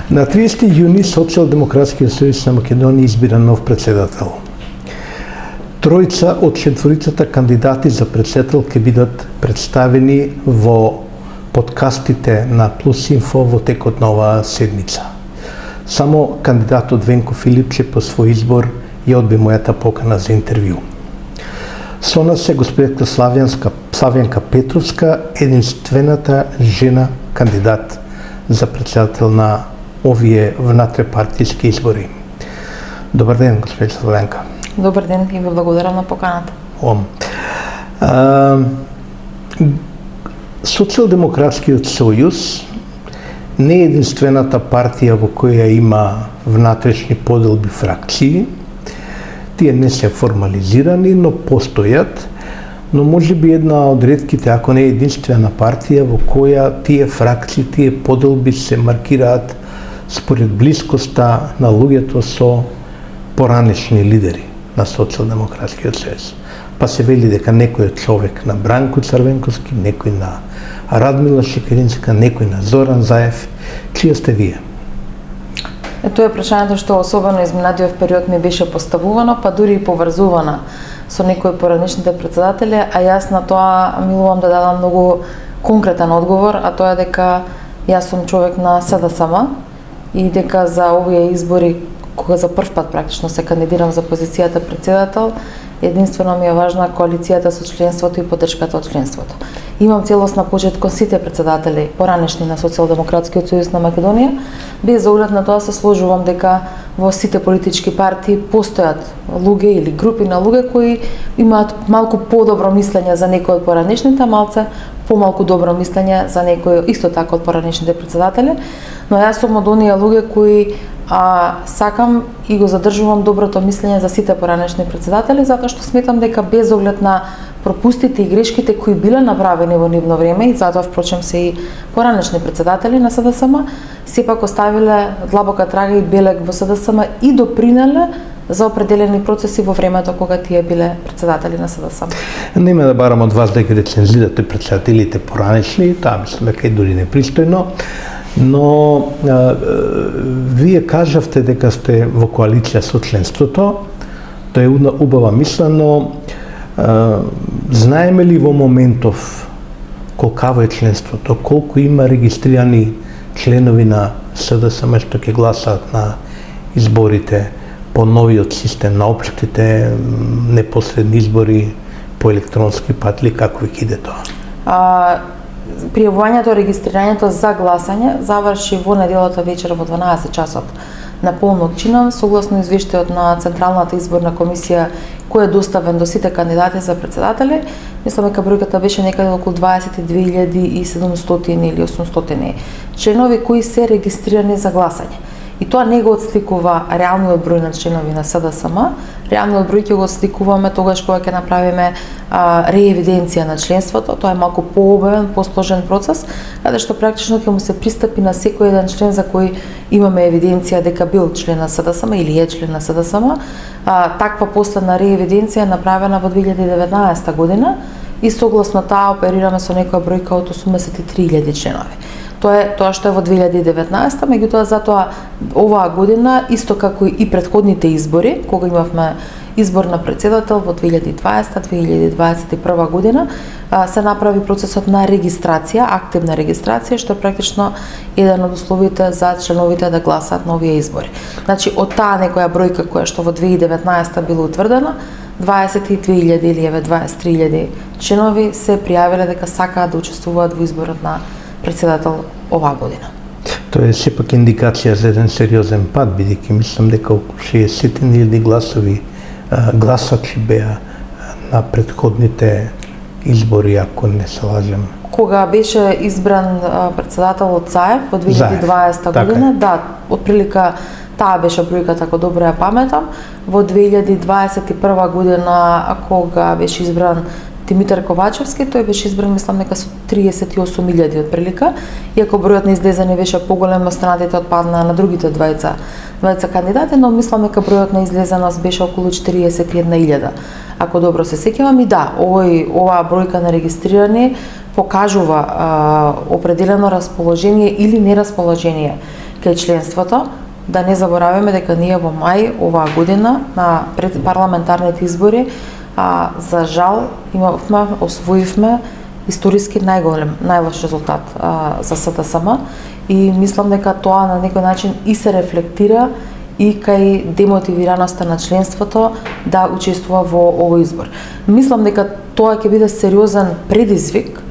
На 30 јуни Социјалдемократскиот сојуз на Македонија избира нов председател. Тројца од четворицата кандидати за председател ќе бидат представени во подкастите на Плюс Инфо во текот на оваа седмица. Само кандидатот Венко Филипче по свој избор ја одби мојата покана за интервју. Со нас е господинка Славјанка Петровска, единствената жена кандидат за председател на овие внатре-партијски избори. Добар ден, госпожа Славјанка. Добар ден и ви благодарам на поканата. Социјалдемократскиот сојуз не е единствената партија во која има внатрешни поделби фракции. Тие не се формализирани, но постојат, но може би една од ретките, ако не единствена партија во која тие фракции, тие поделби се маркираат според блискоста на луѓето со поранешни лидери на Социјалдемократскиот сојуз. Па се вели дека некој е човек на Бранко Црвенковски, некој на Радмила Шекеринска, некој на Зоран Заев. Чија сте вие? Тоа е прашањето што особено изминатиот период ми беше поставувано, па дури и поврзувана со некои поранешните председатели, а јас на тоа милувам да дадам многу конкретен одговор, а тоа е дека јас сум човек на СДСМ и дека за овие избори, кога за прв пат практично се кандидирам за позицијата председател, единствено ми е важна коалицијата со членството и поддршката од членството. Имам целосна почит кон сите председатели поранешни на Социјалдемократскиот сојуз на Македонија, без оглед на тоа се сложувам дека во сите политички партии постојат луѓе или групи на луѓе кои имаат малку подобро мислење за некои од поранешните, малце помалку добро мислење за некои исто така од поранешните председатели, но јас сум од оние луѓе кои сакам и го задржувам доброто мислење за сите поранешни председатели, затоа што сметам дека без оглед на пропустите и грешките кои биле направени во нивно време, и затоа впрочем се и поранешни председатели на СДСМ, сепак оставиле длабока трага и белег во СДСМ и допринеле за определени процеси во времето кога тие биле председатели на СДСМ. Нема да барам од вас дека рецензирате председателите поранешни, таа мислам дека е дури непристојно, но вие кажавте дека сте во коалиција со членството, тоа е убава мисла, но знаеме ли во моментов колкаво е членството, колку има регистрирани членови на СДСМ што ќе гласаат на изборите по новиот систем на општите непосредни избори по електронски пат или како ви иде тоа? Пријавувањето, регистрирањето за гласање заврши во неделата вечер во 12 часот на полнок чином, согласно извештајот на Централната изборна комисија кој е доставен до сите кандидати за председатели. Мислам дека бројката беше некаде околу 22.700 или 800 членови кои се регистрирани за гласање. И тоа не го отсликува реалниот број на членови на СДСМ. Реалниот број ќе го отсликуваме тогаш кога ќе направиме реевиденција на членството. Тоа е малку пообемен, посложен процес, каде што практично ќе му се пристапи на секој еден член за кој имаме евиденција дека бил член на СДСМ или е член на СДСМ. Таква последна реевиденција е направена во 2019 година и согласно таа оперираме со некоја бројка од 83.000 членови. Тоа е тоа што е во 2019, меѓутоа затоа оваа година, исто како и претходните избори, кога имавме избор на председател во 2020-2021 година, се направи процесот на регистрација, активна регистрација, што е практично еден од условите за членовите да гласаат на овие избори. Значи, од таа некоја бројка која што во 2019 била утврдена, 22.000 или 23.000 членови се пријавиле дека сакаат да учествуваат во изборот на председател оваа година. Тоа е сепак индикација за еден сериозен пат, бидејќи мислам дека околу 60.000 гласови гласачи беа на претходните избори, ако не се лажам. Кога беше избран председател од Заев во 2020 година, да, отприлика таа беше бројката, ако добро ја паметам. Во 2021 година, кога беше избран Димитар Ковачевски, тој беше избран, мислам, нека со 38.000 отприлика, иако бројот на излезени беше поголем, останатите отпаднаа на другите двајца кандидати, но мислам дека бројот на излезеност беше околу 41.000. Ако добро се сеќавам, и да, оваа бројка на регистрирани покажува определено расположение или нерасположение кај членството, да не забораваме дека ние во мај оваа година на пред парламентарните избори за жал освоивме историски најлош резултат за СДСМ и мислам дека тоа на некој начин и се рефлектира и кај демотивираноста на членството да учествува во овој избор. Мислам дека тоа ќе биде сериозен предизвик,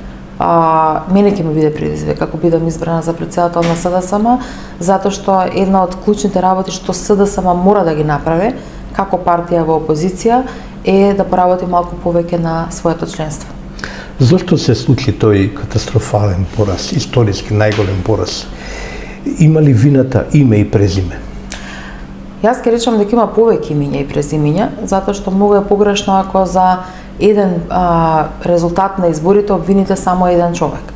мене ќе ми биде предизвик ако бидам избрана за претседател на СДСМ, затоа што една од клучните работи што СДСМ мора да ги направи како партија во опозиција е да поработи малку повеќе на своето членство. Зошто се случи тој катастрофален пораз, историски најголем пораз? Има ли вината име и презиме? Јас ќе речам дека има повеќе имиња и презимиња, затоа што многу е погрешно ако за еден резултат на изборите обвините само еден човек.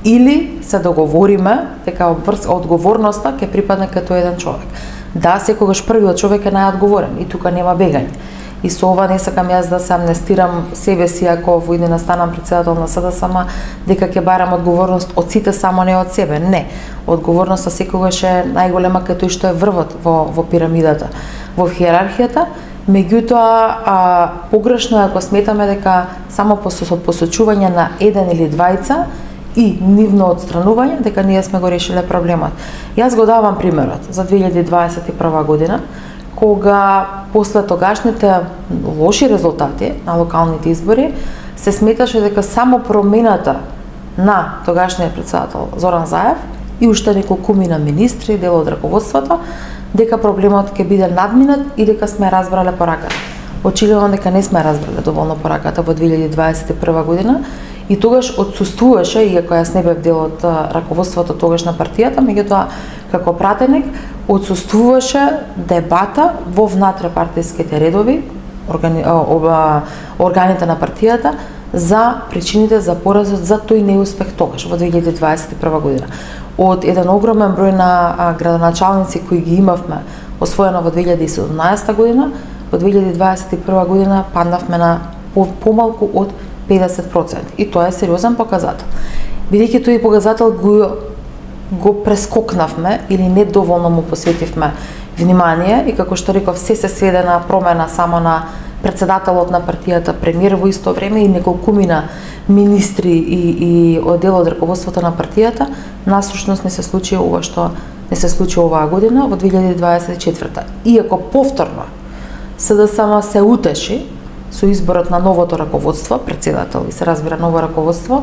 Или се договориме дека одговорноста ќе припадне кај тој еден човек. Да, секогаш првиот човек е најодговорен и тука нема бегање. И со ова не сакам јас да се амнестирам себе си ако во иднина станам претседател на СДСМ дека ќе барам одговорност од сите само не од себе. Не. Одговорноста секогаш е најголема кај тој што е врвот во пирамидата, во хиерархијата. Меѓутоа, погрешно е ако сметаме дека само посочување на еден или двајца и нивно отстранување дека ние сме го решиле проблемот. Јас го давам примерот за 2021 година, кога после тогашните лоши резултати на локалните избори се сметаше дека само промената на тогашниот претседател Зоран Заев и уште неколкумина министри, дел од раководството, дека проблемот ќе биде надминат и дека сме разбрале пораката. Очигледно дека не сме разбрале доволно пораката во 2021 година и тогаш отсуствуваше, иако јас не бев дел од раководството тогаш на партијата, меѓутоа како пратеник отсуствуваше дебата во внатре-партиските редови, органите на партијата за причините за поразот за тој неуспех тогаш во 2021 година. Од еден огромен број на градоначалници кои ги имавме освоено во 2017 година, во 2021 година паднавме на помалку од 50%. И тоа е сериозен показател. Бидејќи тој показател го прескокнавме или недоволно му посветивме внимание и како што реков се сведе на промена само на претседателот на партијата, премиер во исто време и неколкумина министри и оддел од раководството на партијата, насушност не се случи ова што не се случи оваа година во 2024. Иако повторно СДСМ се утеши со изборот на новото раководство, претседател и се разбира ново раководство,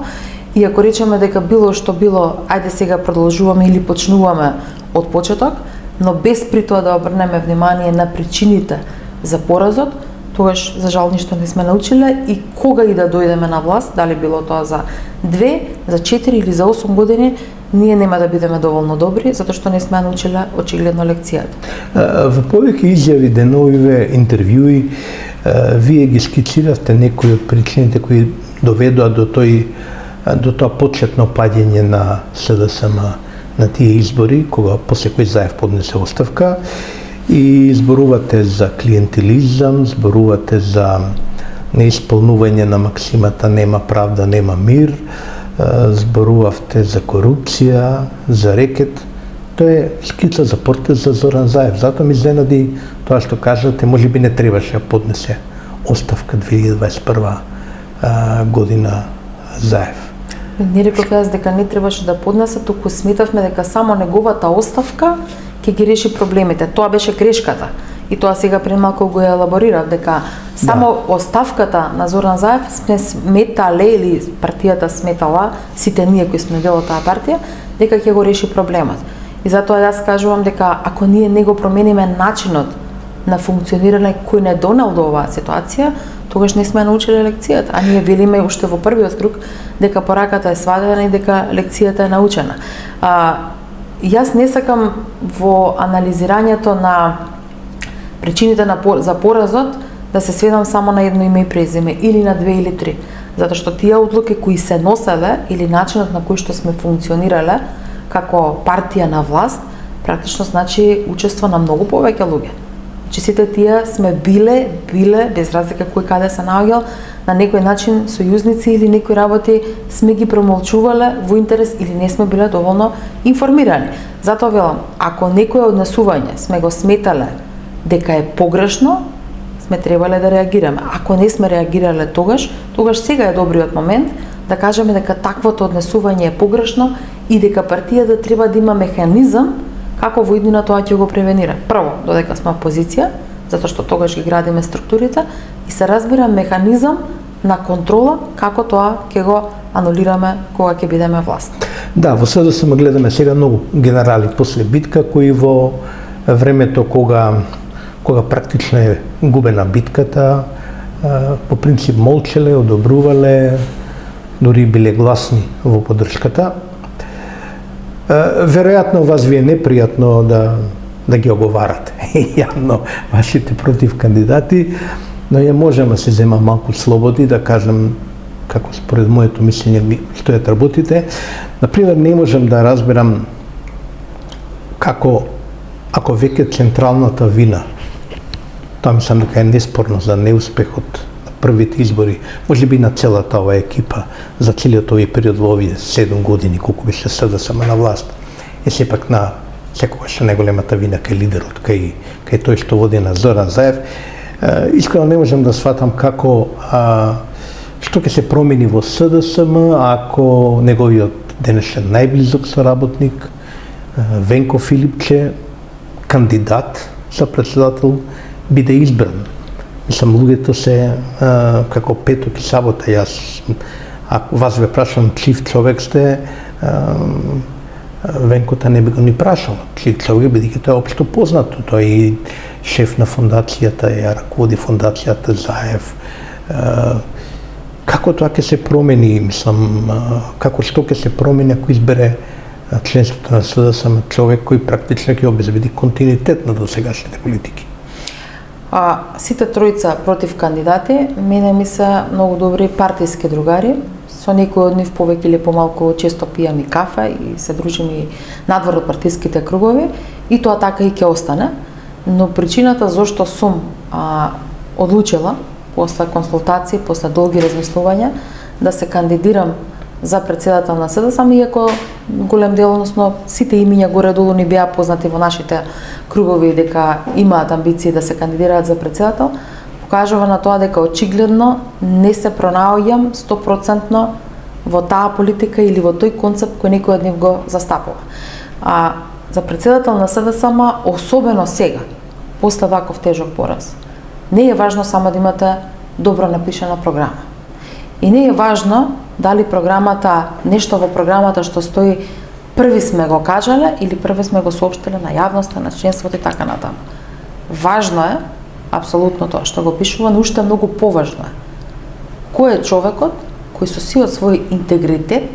и ако речеме дека било што било, ајде сега продолжуваме или почнуваме од почеток, но без при тоа да обрнеме внимание на причините за поразот, тогаш за жал ништо не сме научиле и кога и да дојдеме на власт, дали било тоа за 2, за 4 или за 8 години, ние нема да бидеме доволно добри, затоа што не сме научиле очигледно лекцијата. Во повеќе изјави, деновиве, интервјуи, вие ги скициравте некои од причините кои доведоа до тоа почетно паѓање на СДСМ на тие избори, кога после кој Заев поднесе оставка, и зборувате за клиентелизам, зборувате за неисполнување на максимата нема правда, нема мир, зборувавте за корупција, за рекет. Тоа е скица за портрет за Зоран Заев. Затоа ми изненади тоа што кажате, можеби не требаше да поднесе оставка 2021 година Заев. Не реков јас дека не требаше да поднесе, туку сметавме дека само неговата оставка ќе ги реши проблемите. Тоа беше грешката. И тоа сега премалку го елаборирав, дека само оставката на Зоран Заев сме сметале или партијата сметала, сите ние кои сме дел од таа партија, дека ќе го реши проблемот. И затоа јас кажувам дека ако ние не го промениме начинот на функционирање кој не донел до оваа ситуација, тогаш не сме научиле лекцијата. А ние велиме уште во првиот круг дека пораката е свадена и дека лекцијата е научена. Јас не сакам во анализирањето на причините за поразот да се сведам само на едно име и презиме или на 2 или 3, затоа што тие одлуки кои се носеле или начинот на кој што сме функционирале како партија на власт, практично значи учество на многу повеќе луѓе. Значи сите тие сме биле без разлика кој каде се наоѓал, на некој начин сојузници или некои работи сме ги промолчувале во интерес или не сме биле доволно информирани. Затоа велам, ако некој однесување сме го сметале дека е погрешно, сме требале да реагираме. Ако не сме реагирале тогаш сега е добриот момент да кажеме дека таквото однесување е погрешно и дека партијата треба да има механизам како во иднина тоа ќе го превенира. Прво, додека сме опозиција, затоа што тогаш ги градиме структурите и се разбира механизам на контрола како тоа ќе го анулираме кога ќе бидеме власт. Да, во СДСМ гледаме сега многу генерали после битка кои во времето кога практично е губена битката, по принцип молчеле, одобрувале, дури биле гласни во поддршката. Веројатно вас ви е непријатно да ги оговарате јавно вашите против кандидати, но ја можам да се зема малку слободи да кажам како според моето мислење ми стојат работите. Например, не можам да разберам како ако веќе централната вина, тоа мислам дека е неспорно за неуспехот на првите избори, може би на целата оваа екипа, за целиот овој период во овие 7 години, колку беше СДСМ на власт, е сепак на секогаш најголемата вина кај лидерот, кај тој што води на Зоран Заев. Искрено не можам да сватам како што ќе се промени во СДСМ ако неговиот денешен најблизок соработник Венко Филипче, кандидат за председател, биде избран. Мислам, луѓето се како петок и сабота. Јас, ако вас ве прашам чив човек сте, Венкота не би го ни прашал. Чив човек, бидејќи тоа е општо познато. Тој е шеф на фондацијата, ја раководи фондацијата Заев. Како тоа ќе се промени, мислам, што ќе се промени ако избере членството на СДСМ човек кој практично ќе обезбеди континуитет на досегашните политики? Сите тројца против кандидати, мене ми се многу добри партиски другари. Со некој од нив повеќе или помалку често пијам и кафе и се дружим и надвор од партиските кругови и тоа така и ќе остане. Но причината зошто сум одлучила после консултации, после долги размислувања да се кандидирам за председател на СДСМ, иако голем дел, односно сите имиња горе-долу ни беа познати во нашите кругови дека имаат амбиции да се кандидираат за председател, покажува на тоа дека очигледно не се пронаоѓам 100% во таа политика или во тој концепт кој некој од нив го застапува. За председател на СДСМ, особено сега, после ваков тежок пораз, не е важно само да имате добро напишана програма. И не е важно дали програмата, нешто во програмата што стои први сме го кажале или први сме го соопштиле на јавноста, на членството и така натаму. Важно е, апсолутно тоа што го пишува, но уште многу поважно е кој е човекот кој со сиот свој интегритет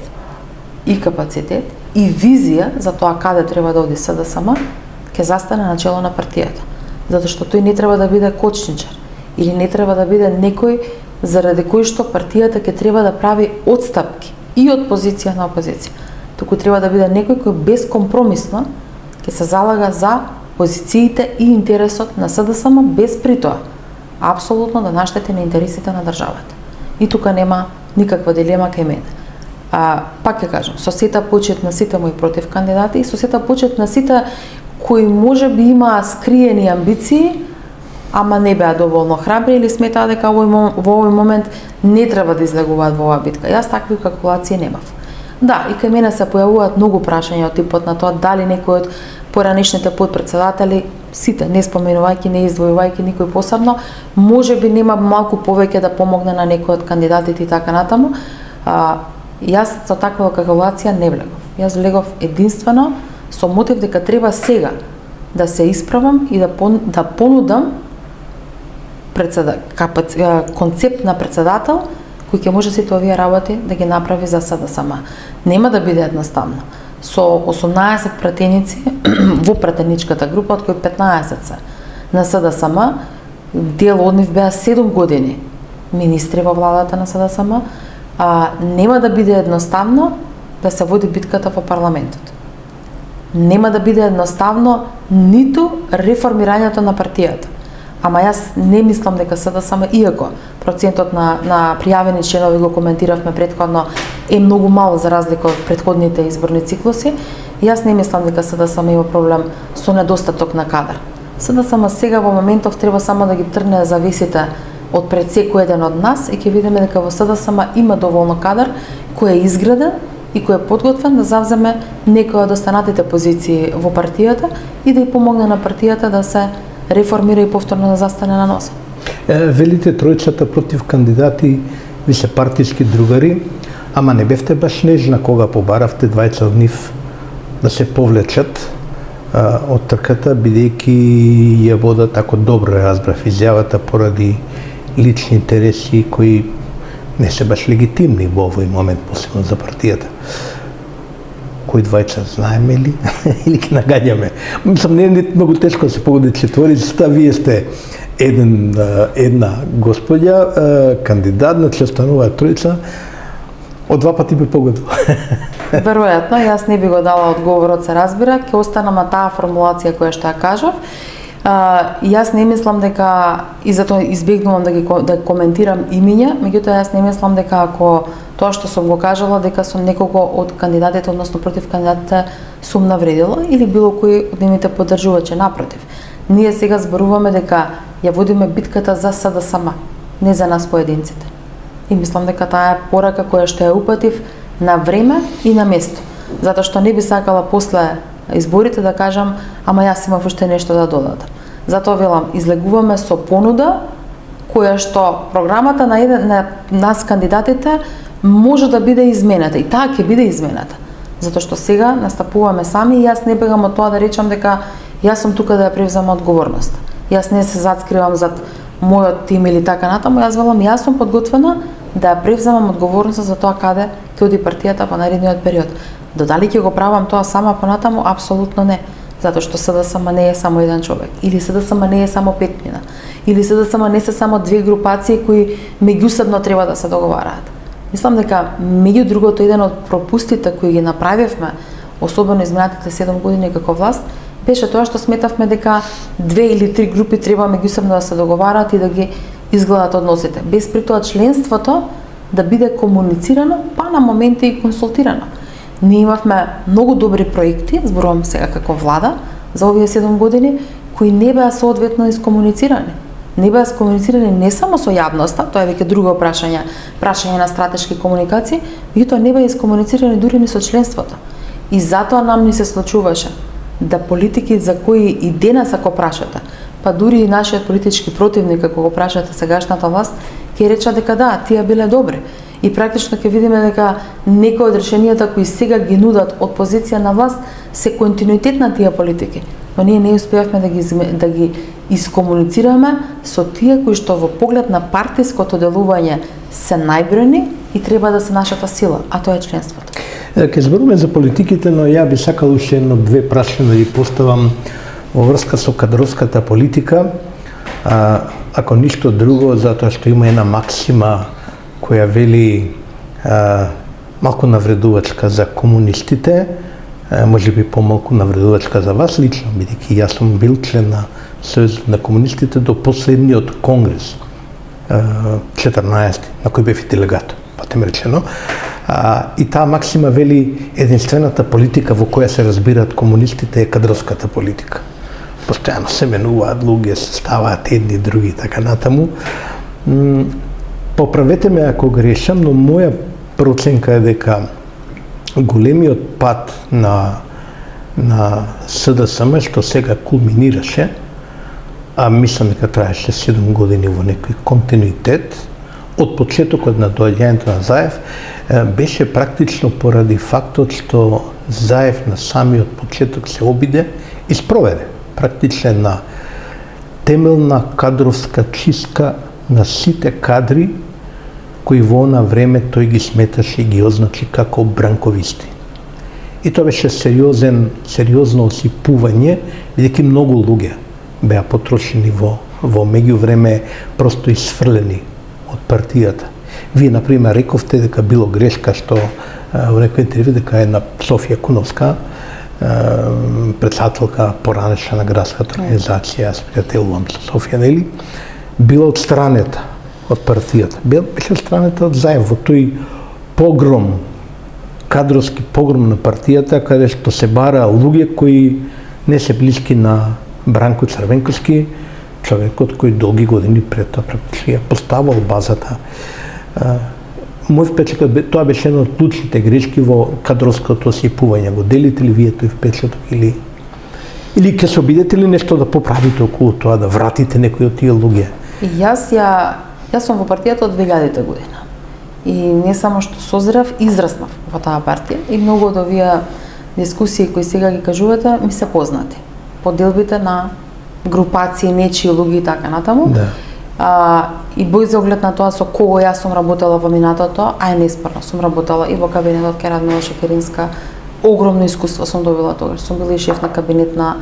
и капацитет и визија за тоа каде треба да оди СДСМ ќе застане на чело на партијата. Затоа што тој не треба да биде кочничар или не треба да биде некој заради кој што партијата ќе треба да прави отстапки и од позиција на опозиција. Туку треба да биде некој кој бескомпромисно ќе се залага за позициите и интересот на СДСМ без при тоа апсолутно да наштети на интересите на државата. И тука нема никаква дилема кај мене. Пак ќе кажам, со сета почит на сите мои против кандидати и со сета почит на сите кои може би имаа скриени амбиции, ама не беа доволно храбри или сметаа дека во овој момент не треба да излегуваат во оваа битка. Јас такви калкулации немав. Да, и кај мене се појавуваат многу прашања од типот на тоа дали некој од поранешните подпредседатели, сите, не споменувајќи, не издвојувајќи никој посебно, може би нема малку повеќе да помогне на некој од кандидатите и така натаму. Јас со таква калкулација не влегов. Јас влегов единствено со мотив дека треба сега да се исправам и да понудам концепт на председател кој ќе може сите овие работи да ги направи за СДСМ. Нема да биде едноставно. Со 18 пратеници во пратеничката група, од кои 15 се на СДСМ, дел од нив беа 7 години министри во владата на СДСМ, нема да биде едноставно да се води битката во парламентот. Нема да биде едноставно ниту реформирањето на партијата. Ама јас не мислам дека СДСМ, иако процентот на пријавени членови го коментиравме претходно, е многу мал за разлика од претходните изборни циклуси, јас не мислам дека СДСМ има проблем со недостаток на кадар. СДСМ сега во моментов треба само да ги трне зависите од пред секој еден од нас и ќе видиме дека во СДСМ има доволно кадар кој е изграден и кој е подготвен да завземе некои од останатите позиции во партијата и да ја помогне на партијата да се реформира и повторно да застане на носа. Велите тројцата против кандидати, ви се партиски другари, ама не бевте баш нежна кога побаравте двајца од нив да се повлечат од трката, бидејќи ја водат, ако добро разбрав изјавата, поради лични интереси кои не се баш легитимни во овој момент, посебно за партијата. Кои двајца знаеме ли или ги нагаѓаме? Мислам, не е многу тешко да се погоди четворицата, вие сте една господја, кандидат, значи останува тројца, од два пати би погодила. Веројатно, јас не би го дала одговорот, се разбира, ќе останам на таа формулација која што ја кажав. Јас не мислам дека, и затоа избегнувам да коментирам имиња, меѓутоа јас не мислам дека ако тоа што сум го кажала, дека сум некого од кандидатите, односно против кандидатите, сум навредила или било кој од нивните поддржувачи, напротив. Ние сега зборуваме дека ја водиме битката за СДСМ, не за нас поединците. И мислам дека таа е порака која што ја упатив на време и на место. Затоа што не би сакала после изборите да кажам, ама јас имав уште нешто да додадам. Затоа велам, излегуваме со понуда која што програмата на нас кандидатите може да биде изменета и таа ќе биде изменета. Затоа што сега настапуваме сами и јас не бегам од тоа да речам дека јас сум тука да ја превземам одговорност. Јас не се зацкривам зад мојот тим или така натаму, јас велам, јас сум подготвена да ја превземам одговорност за тоа каде ќе оди партијата по наредниот период. Додали ќе го правам тоа сама понатаму? Апсолутно не. Затоа што СДСМ не е само еден човек, или СДСМ не е само петмина, или СДСМ не се само две групации кои меѓусебно треба да се договараат. Мислам дека меѓу другото еден од пропустите кои ги направивме, особено изминатите 7 години како власт, беше тоа што сметавме дека 2 или 3 групи треба меѓусебно да се договараат и да ги изгледат односите, без при тоа членството да биде комуницирано, па на моменти и консултирано. Ние имавме многу добри проекти, зборувам сега како влада, за овие 7 години, кои не беа соодветно искомуницирани. Не беа искомуницирани не само со јавноста, тоа е веќе друго прашање на стратешки комуникации, меѓутоа не беа искомуницирани дури ни со членството. И затоа нам ни се случуваше да политики за кои и денес ако прашате, па дури и нашиот политички противник, ако го прашате сегашната власт, ќе рече дека да, тие биле добри. И практично ќе видиме дека некои од решенијата кои сега ги нудат од позиција на власт се континуитет на тие политики. Но ние не успеавме да ги искомуницираме со тие кои што во поглед на партиското делување се најбројни и треба да се нашата сила, а тоа е членството. Ке зборуваме за политиките, но ја би сакал уште едно-две прашања да ги поставам во врска со кадровската политика. Ако ништо друго, затоа што има една максима која вели малку навредувачка за комунистите, може би помалку навредувачка за вас лично, бидејќи јас сум бил член на Сојузот на комунистите до последниот конгрес, 14, на кој бев и делегат, потем речено. И таа максима вели единствената политика во која се разбираат комунистите е кадровската политика. Постојано се менуваат луѓе, се ставаат едни, други, така натаму. Поправете ме ако грешам, но моја проценка е дека големиот пат на СДСМ, што сега кулминираше, а мислам дека траеше 7 години во некој континуитет, од почетокот на доаѓањето на Заев, беше практично поради фактот што Заев на самиот почеток се обиде и спроведе практично на темелна кадровска чистка на сите кадри кои во она време тој ги сметаше и ги означи како бранковисти. И тоа беше сериозно осипување, бидејќи многу луѓе беа потрошени во меѓувреме просто исфрлени од партијата. Вие, например, рековте дека било грешка што во некој интервју дека една Софија Куновска председателка поранешна на градската организација, јас пријателувам со Софија, нели, била отстранета од партијата. Беше отстранета од заем во тој погром, кадровски погром на партијата, каде што се бара луѓе кои не се блиски на Бранко Црвенковски, човекот кој долги години пред тоа практично ја поставал базата. Мој впечаток тоа беше една од клучните грешки во кадровското осипување. Го делите ли вие тој впечаток или ќе се обидете ли нешто да поправите околу тоа, да вратите некои од тие луѓе? Јас сум во партијата од 2000 година. И не само што созрев, израснав во таа партија и многу од овие дискусии кои сега ги кажувате ми се познати. Поделбите на групации, нечии луѓе и така натаму. Да. И бој за оглед на тоа со кого јас сум работела во минатото, а е неспорно сум работела и во кабинетот ке Радмила Шекеринска. Огромно искуство сум добила тогаш. Сум била и шеф на кабинет на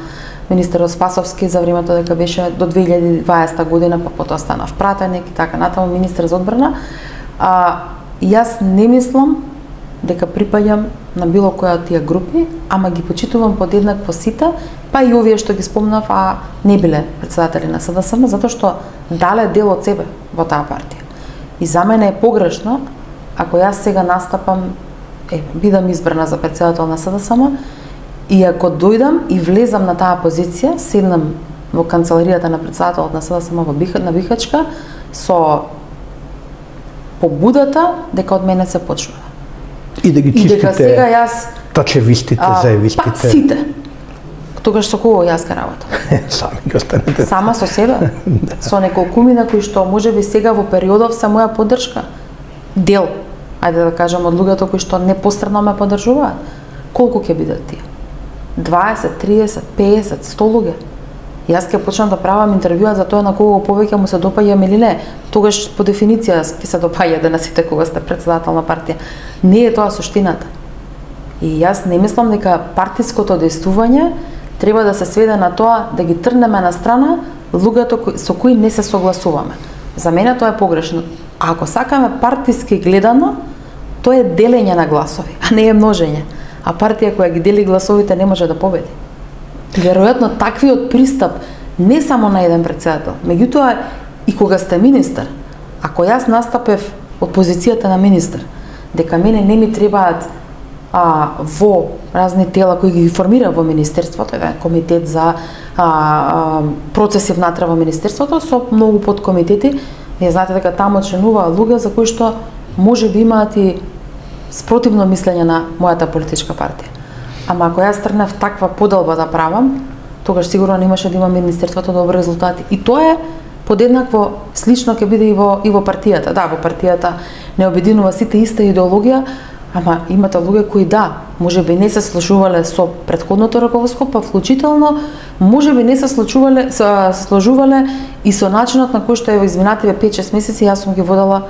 министерот Спасовски за времето дека беше до 2020 година, па потоа станав пратеник и така натаму министер за одбрана. Јас не мислам дека припаѓам на било која од тие групи, ама ги почитувам подеднакво сите, па и овие што ги спомнав, а не биле председатели на СДСМ, затоа што дале дел од себе во таа партија. И за мене е погрешно ако јас сега настапам, бидам избрана за председател на СДСМ и ако дојдам и влезам на таа позиција, седнам во канцеларијата на председателот на СДСМ на Бихачка со побудата дека од мене се почнува. И да ги чистите, и дека сега јас тачевистите, заевистите. Па сите. Тогаш со кого јас ке работам? Сами ги останете. Сама со себе? Да. Со неколкумина кои што можеби сега во периодов се моја поддршка. Дел, ајде да кажам, од луѓето кои што непосредно ме поддржуваат. Колку ќе бидат тие? 20, 30, 50, 100 луѓе? Јас ќе почнам да правам интервјуа за тоа на кого повеќе му се допаѓам или не. Тогаш по дефиниција ќе се допаѓате на сите кога сте председател на партија. Не е тоа суштината. И јас не мислам дека партиското действување треба да се сведе на тоа да ги трнеме на страна луѓето со кои не се согласуваме. За мене тоа е погрешно. А ако сакаме партиски гледано, тоа е делење на гласови, а не е множење. А партија која ги дели гласовите не може да победи. Веројатно таквиот пристап не само на еден председател, меѓутоа и кога сте министер, ако јас настапев од позицијата на министер, дека мене не ми требаат во разни тела кои ги формира во министерството, еден комитет за процеси внатре во министерството со многу подкомитети, не знаете дека таму членуваат луѓе за кои што може би имаат и спротивно мислење на мојата политичка партија. Ама ако јас тргнав таква поделба да правам, тогаш сигурно немаше да има министерството добри резултати. И тоа е подеднакво слично ќе биде и во партијата. Да, во партијата не обединува сите иста идеологија, ама имате луѓе кои можеби не се сложувале со претходното раководство, па вклучително можеби не се сложувале и со начинот на кој што е во изминативе 5-6 месеци јас сум ги водела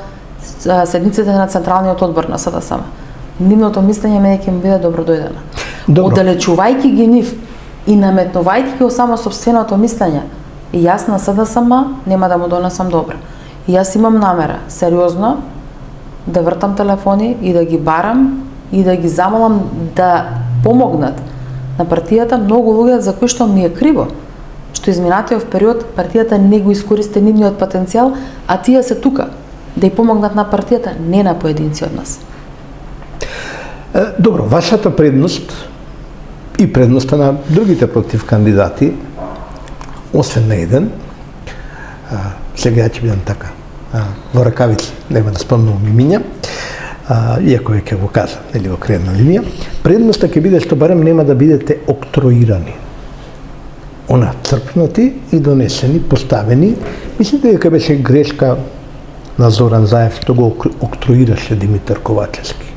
седниците на Централниот одбор на СДСМ. Нивното мислење мене ќе ми биде добродојдено. Оддалечувајќи ги нив и наметнувајќи го само сопственото мислење, и јас на СДСМ нема да му донесам добро. И јас имам намера, сериозно, да вртам телефони и да ги барам и да ги замолам да помогнат на партијата многу луѓе за кои што ми е криво, што изминатиот период партијата не го искористи нивниот потенцијал, а тие се тука да ја помогнат на партијата, не на поединци од нас. Добро, вашата предност и предноста на другите против кандидати, освен на еден, сега ќе бидам така, во ракавици, нема да спомнувам имиња, иако веќе го кажам, нели во кредна линија, предноста ќе биде што барем нема да бидете октроирани. Она црпнати и донесени, поставени. Мислите дека беше грешка на Зоран Заев што го октроираше Димитар Ковачевски.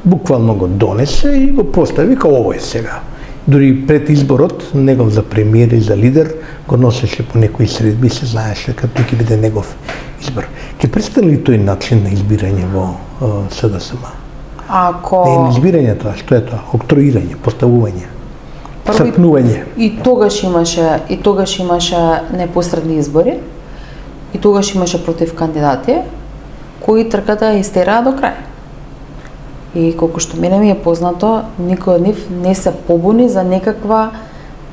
Буквално го донесе и го постави као ово е сега. Дури пред изборот, негов за премиер и за лидер, го носеше по некои средби и се знаеше како ќе биде негов избор. Ќе престане ли тој начин на избирање во СДСМ? Не е избирање тоа, што е тоа? Октроирање, поставување, црпнување. И тогаш имаше непосредни избори, и тогаш имаше против кандидати кои трката ја истераа до крај. И колку што мене ми е познато, никој од нив не се побуни за некаква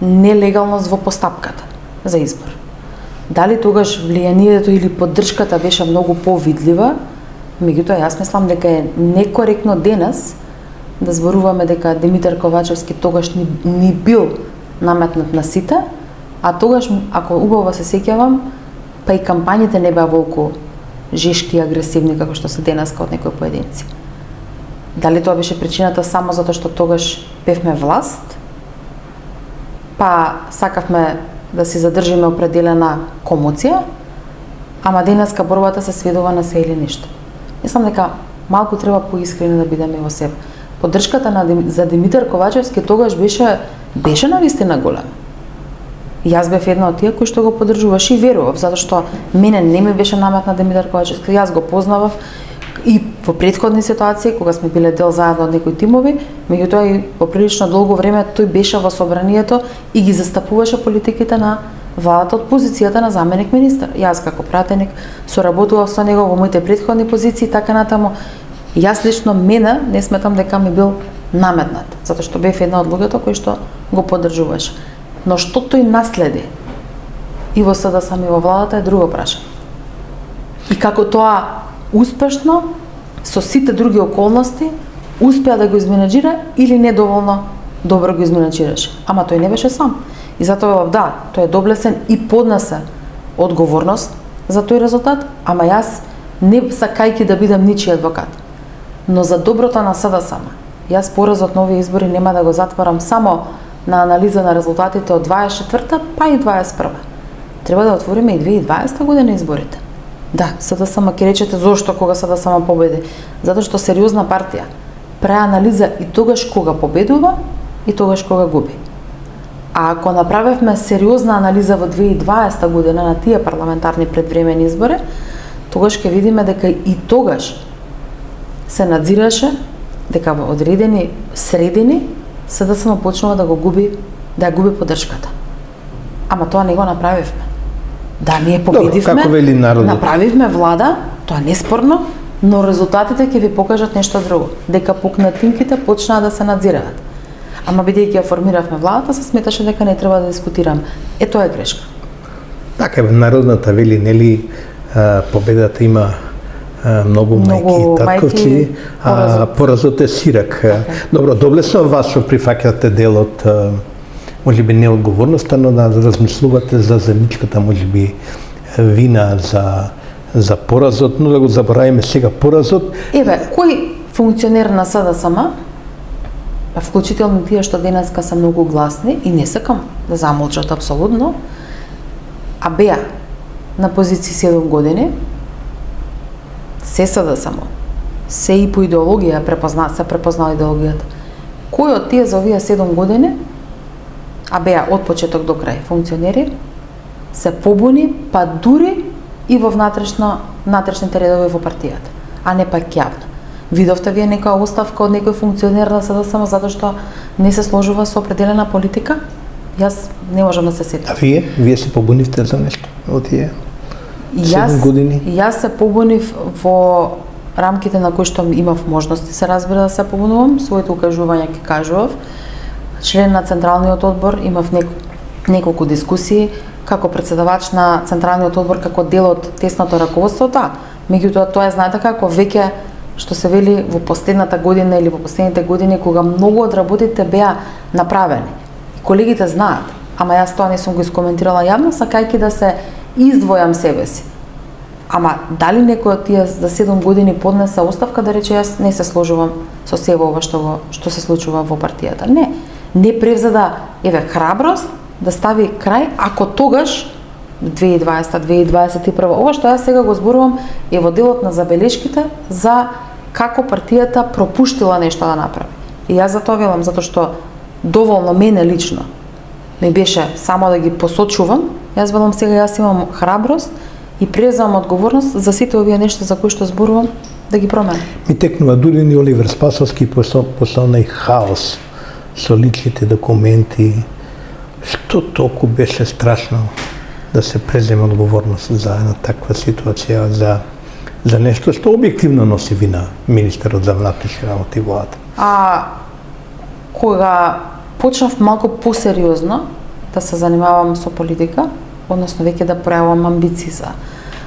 нелегалност во постапката за избор. Дали тогаш влијанието или поддршката беше многу повидлива, меѓутоа јас мислам дека е некоректно денес да зборуваме дека Димитар Ковачевски тогаш ни бил наметнат на сите, а тогаш, ако убаво се сеќавам, па и кампањите не беа волку жешки и агресивни како што се денеска од некои поединци. Дали тоа беше причината само затоа што тогаш бевме власт, па сакавме да си задржиме определена комоција, ама денеска борбата се сведува на се или ништо. Мислам дека малку треба поискрени да бидеме во себе. Поддршката за Димитар Ковачевски тогаш беше навистина голема. Јас бев една од тие кои што го поддржуваше и верував, затоа што мене не ми беше наметна Димитар Ковачевски, јас го познавав и во претходни ситуации кога сме биле дел заедно од некои тимови, меѓутоа и по прилично долго време тој беше во собранието и ги застапуваше политиките на владата од позицијата на заменик министар. Јас како пратеник соработував со него во моите претходни позиции, така натаму. Јас лично мене не сметам дека ми бил наметнат, затоа што бев една од луѓето кои што го поддржуваше. Но што тој наследи и во СДСМ и во владата е друго прашање. И како тоа успешно со сите други околности успеа да го изменеджира или недоволно добро го изменеджираше. Ама тој не беше сам. И затоа велав да, тој е доблесен и поднесе одговорност за тој резултат, ама јас не сакајки да бидам ничи адвокат. Но за доброто на СДСМ, јас поразот на овие избори нема да го затварам само на анализа на резултатите од 24-та па и 21-та. Треба да отвориме и 2020 година изборите. Да, СДСМ ќе речете зошто кога СДСМ победи? Затоа што сериозна партија прави анализа и тогаш кога победува и тогаш кога губи. А ако направевме сериозна анализа во 2020 година на тие парламентарни предвремени избори, тогаш ќе видиме дека и тогаш се надзираше дека во одредени средини СДСМ почнува да ја губи поддршката. Ама тоа не го направивме. Да, ние победивме, како вели народот, направивме влада, тоа неспорно, но резултатите ќе ви покажат нешто друго, дека пукнатинките почнаа да се надзираат. Ама бидејќи ја формиравме владата, се сметаше дека не треба да дискутираме. Е, тоа е грешка. Така, народната вели, нели, победата има многу мајки и татковци, а поразот е сирак. Добро, доблесно вас што прифаќате дел од можеби неодговорноста, но да размислувате за заедничката можеби вина за поразот, но да го заборавиме сега поразот. Еве, кој функционер на СДСМ, вклучително тие што денеска се многу гласни и не сакам да замолчат апсолутно, а беа на позиција 7 години, се СДСМ, се и по идеологија се препознала идеологијата. Кој од тие за овие 7 години, а беа од почеток до крај функционери, се побуни, па дури и во внатрешните редови во партијата, а не пак јавно? Видовте вие некоја оставка од некој функционер на СДСМ затоа што не се сложува со определена политика? Јас не можам да се сетам. А вие се побунивте за нешто од тие 7 години? Јас се побунив во рамките на кои што имав можности, се разбира да се побунувам, своите укажувања ќе кажував. Член на Централниот одбор, имав неколку дискусии, како председавач на Централниот одбор, како дел од тесното раководство, да. Меѓутоа, тоа е, знаете како, веќе што се вели во последната година или во последните години, кога многу од работите беа направени. И колегите знаат, ама јас тоа не сум го искоментирала јавно, сакајќи да се издвојам себе си. Ама дали некој од тие за 7 години поднесе оставка да рече јас не се сложувам со себе ова што се случува во партијата? Не превзе храброст да стави крај, ако тогаш 2020-2021, ова што јас сега го зборувам е во делот на забелешките за како партијата пропуштила нешто да направи. И јас за тоа велам, затоа што доволно мене лично ми беше само да ги посочувам, јас велам сега јас имам храброст и преземам одговорност за сите овие нешта за кои што зборувам да ги променам. Ми текнува дури ни Оливер Спасовски послал и хаос со личните документи. Што толку беше страшно да се преземе одговорност за една таква ситуација, за нешто што објективно носи вина министерот за внатрешни работи и владата. Кога почнав малку посериозно да се занимавам со политика, односно веќе да пројавам амбиции за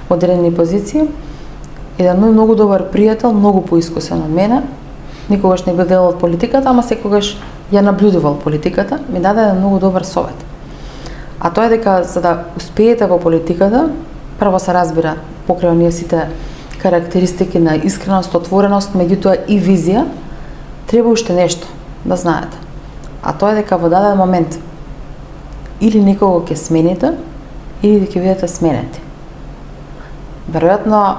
одредени позиции, еден мој многу добар пријател, многу поискусен од мене, никогаш не бил дел од политиката, ама секогаш ја наблюдувал политиката, ми даде еден многу добар совет. А тоа е дека за да успеете во политиката, прво се разбира покрај оние сите карактеристики на искреност, отвореност, меѓутоа и визија, треба уште нешто да знаете. А тоа е дека во даден момент или некого ќе смените, или ќе бидете сменети. Веројатно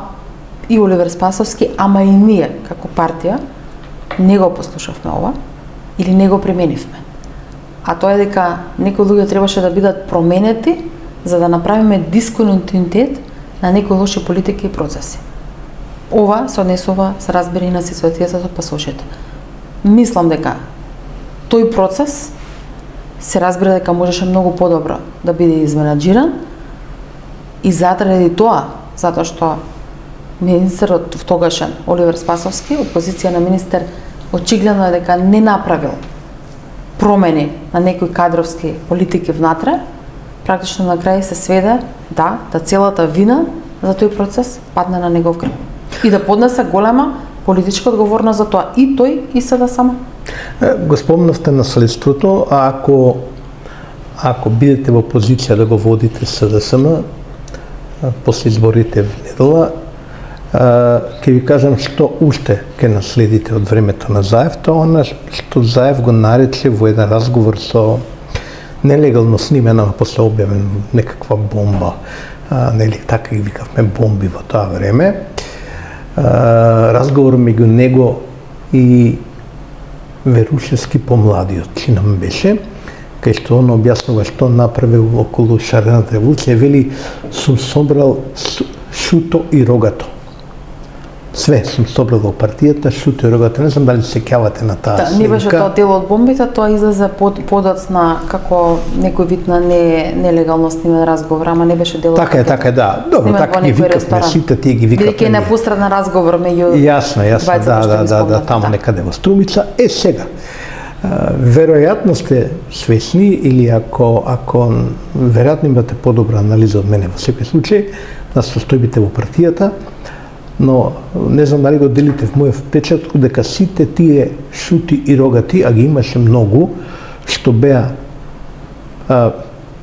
и Оливер Спасовски, ама и ние како партија не го послушавме ова или не го применивме. А тоа е дека некои луѓе требаше да бидат променети за да направиме дисконтинуитет на некои лоши политики и процеси. Ова се однесува, се разбира и на ситуацијата со пасошите. Мислам дека тој процес се разбира дека можеше многу подобро да биде изменаџиран и заради тоа, затоа што министерот тогашен Оливер Спасовски, од позиција на министер, очигледно е дека не направил промени на некои кадровски политики внатре, практично на крај се сведе да целата вина за тој процес падне на негов грб. И да поднесе голема политичка одговорност за тоа и тој и СДСМ. Го спомнавте наследството, а ако бидете во позиција да го водите СДСМ после изборите в недела, ќе ви кажам што уште ќе наследите од времето на Заев, тоа она што Заев го нарече во еден разговор со нелегално снимена, а после објавен некаква бомба, нели така ги викавме бомби во тоа време. Разговор меѓу него и Верушевски помладиот, чина ми беше, кај што он објаснува што направил околу шарената револуција, вели сум собрал шуто и рогато. Све сум собрал во партијата, шуто и рогато. Не знам дали се сеќавате на таа слика. Не беше тоа дел од бомбите, тоа излезе подоцна како некој вид на нелегално снимен разговор, ама не беше дел од Така е, да. Добро, така ги викавме, сите тие ги викавме. Бидејќи е непосреден разговор меѓу Јасно, да, таму некаде во Струмица. Сега, веројатно сте свесни или ако веројатно имате подобра анализа од мене во секој случај на состојбите во партијата, но не знам дали го делите в мојот впечаток дека сите тие шути и рогати, а ги имаше многу, што беа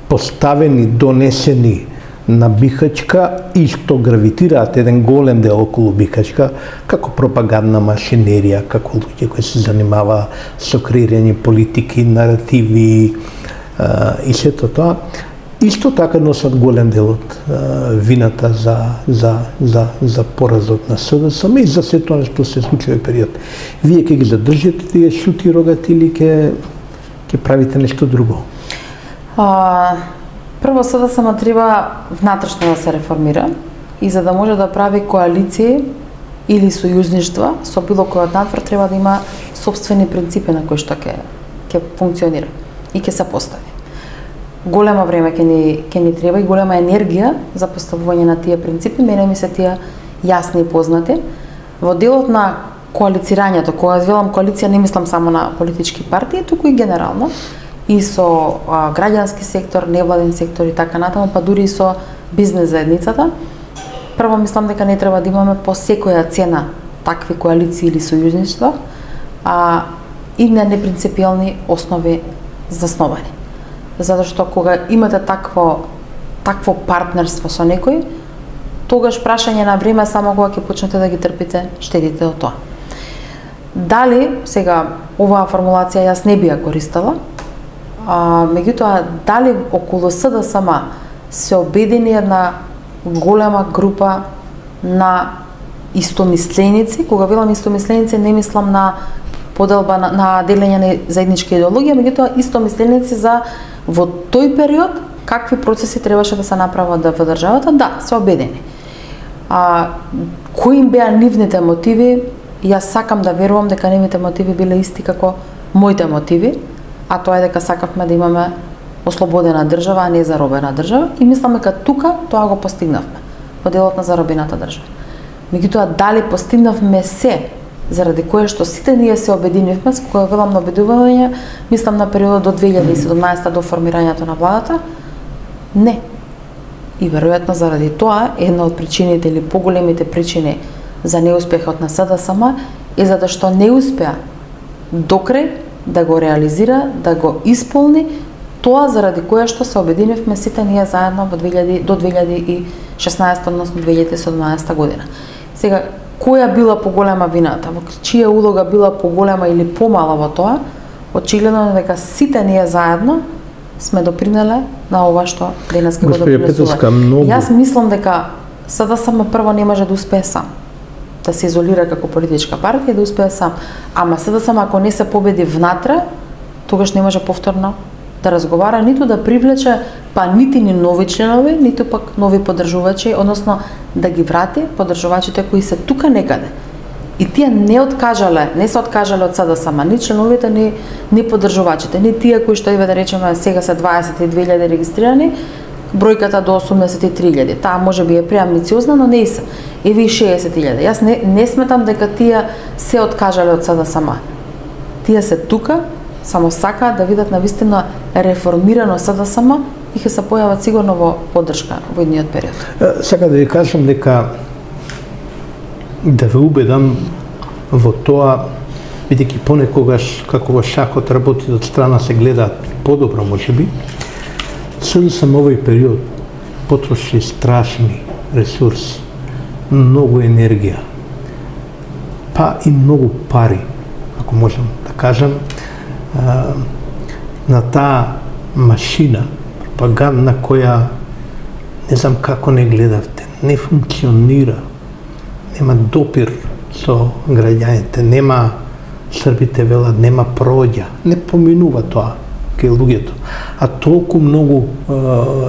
поставени, донесени на Бихачка и што гравитираат еден голем дел околу Бихачка, како пропагандна машинерија, како луѓе кои се занимава со креирање политики, наративи и сето тоа, исто така носат голем дел од вината за поразот на СДСМ и за сето тоа што се случи во период. Вие ќе ги задржите тие шути и рогати или ќе правите нешто друго? Прво СДСМ треба внатрешно да се реформира и за да може да прави коалиции или сојузништва со било кој од надвор треба да има сопствени принципи на кои што ќе функционира и ќе се постави. Големо време ќе ни треба и голема енергија за поставување на тие принципи, мене ми се тие јасни и познати. Во делот на коалицирањето, кога велам коалиција не мислам само на политички партии, туку и генерално, и со граѓански сектор, невладен сектор и така натаму, па дури и со бизнес заедницата. Прво мислам дека не треба да имаме по секоја цена такви коалиции или сојузништва, и на непринципијални основи засновани. Затоа што кога имате такво партнерство со некој, тогаш прашање на време само кога ќе почнете да ги трпите штетите од тоа. Дали сега оваа формулација јас не би ја користела, меѓутоа дали околу СДСМ се обедини една голема група на истомисленици, кога велам истомисленици не мислам на поделба на делење на заедничка идеологија, меѓутоа истомисленици за во тој период какви процеси требаше да се направат во државата, да, се обедини. Кои им беа нивните мотиви, јас сакам да верувам дека нивните мотиви биле исти како моите мотиви, а тоа е дека сакавме да имаме ослободена држава, а не заробена држава, и мислам дека тука тоа го постигнавме во делот на заробената држава. Меѓутоа, дали постигнавме се, заради кое што сите ние се обединивме, с кога велам на обединување, мислам на периодот до 2017 до формирањето на владата? Не. И веројатно заради тоа, една од причините или поголемите причини за неуспехот на СДСМ е затоа што не успеа докрај да го реализира, да го исполни тоа заради кое што се обединивме сите ние заедно до 2016, односно 2017 година. Сега, која била поголема вината? Во чија улога била поголема или помала во тоа? Очигледно е дека сите ние заедно сме допринеле на ова што денес го допринесуваме. Јас мислам дека СДСМ прво не може да успее сам, да се изолира како политичка партија и да успее сам. Ама СДСМ ако не се победи внатре, тогаш не може повторно да разговара, ниту да привлече па нити ни нови членови, ниту пак нови поддржувачи, односно да ги врати поддржувачите кои се тука некаде. И тие не се откажале од СДСМ, ни членовите, ни поддржувачите, ни тие кои што да речеме сега се 22.000 регистрирани, бројката до 83.000. Таа може би е преамбициозна, но не и се. Еви 60.000. Јас не сметам дека тие се откажале од СДСМ. Тие се тука, само сакаат да видат навистина реформирано СДСМ и ќе се појават сигурно во поддршка во идниот период. Сакам да ви кажам дека да ве убедам во тоа, бидејќи понекогаш како во шахот работи од страна се гледаат подобро можеби, СДСМ овој период потроши страшни ресурси, многу енергија, па и многу пари, ако можам да кажам, на таа машина пропагандна која не знам како не гледавте, не функционира, нема допир со граѓаните, нема, србите велат, нема проѓа, не поминува тоа кај луѓето, а толку многу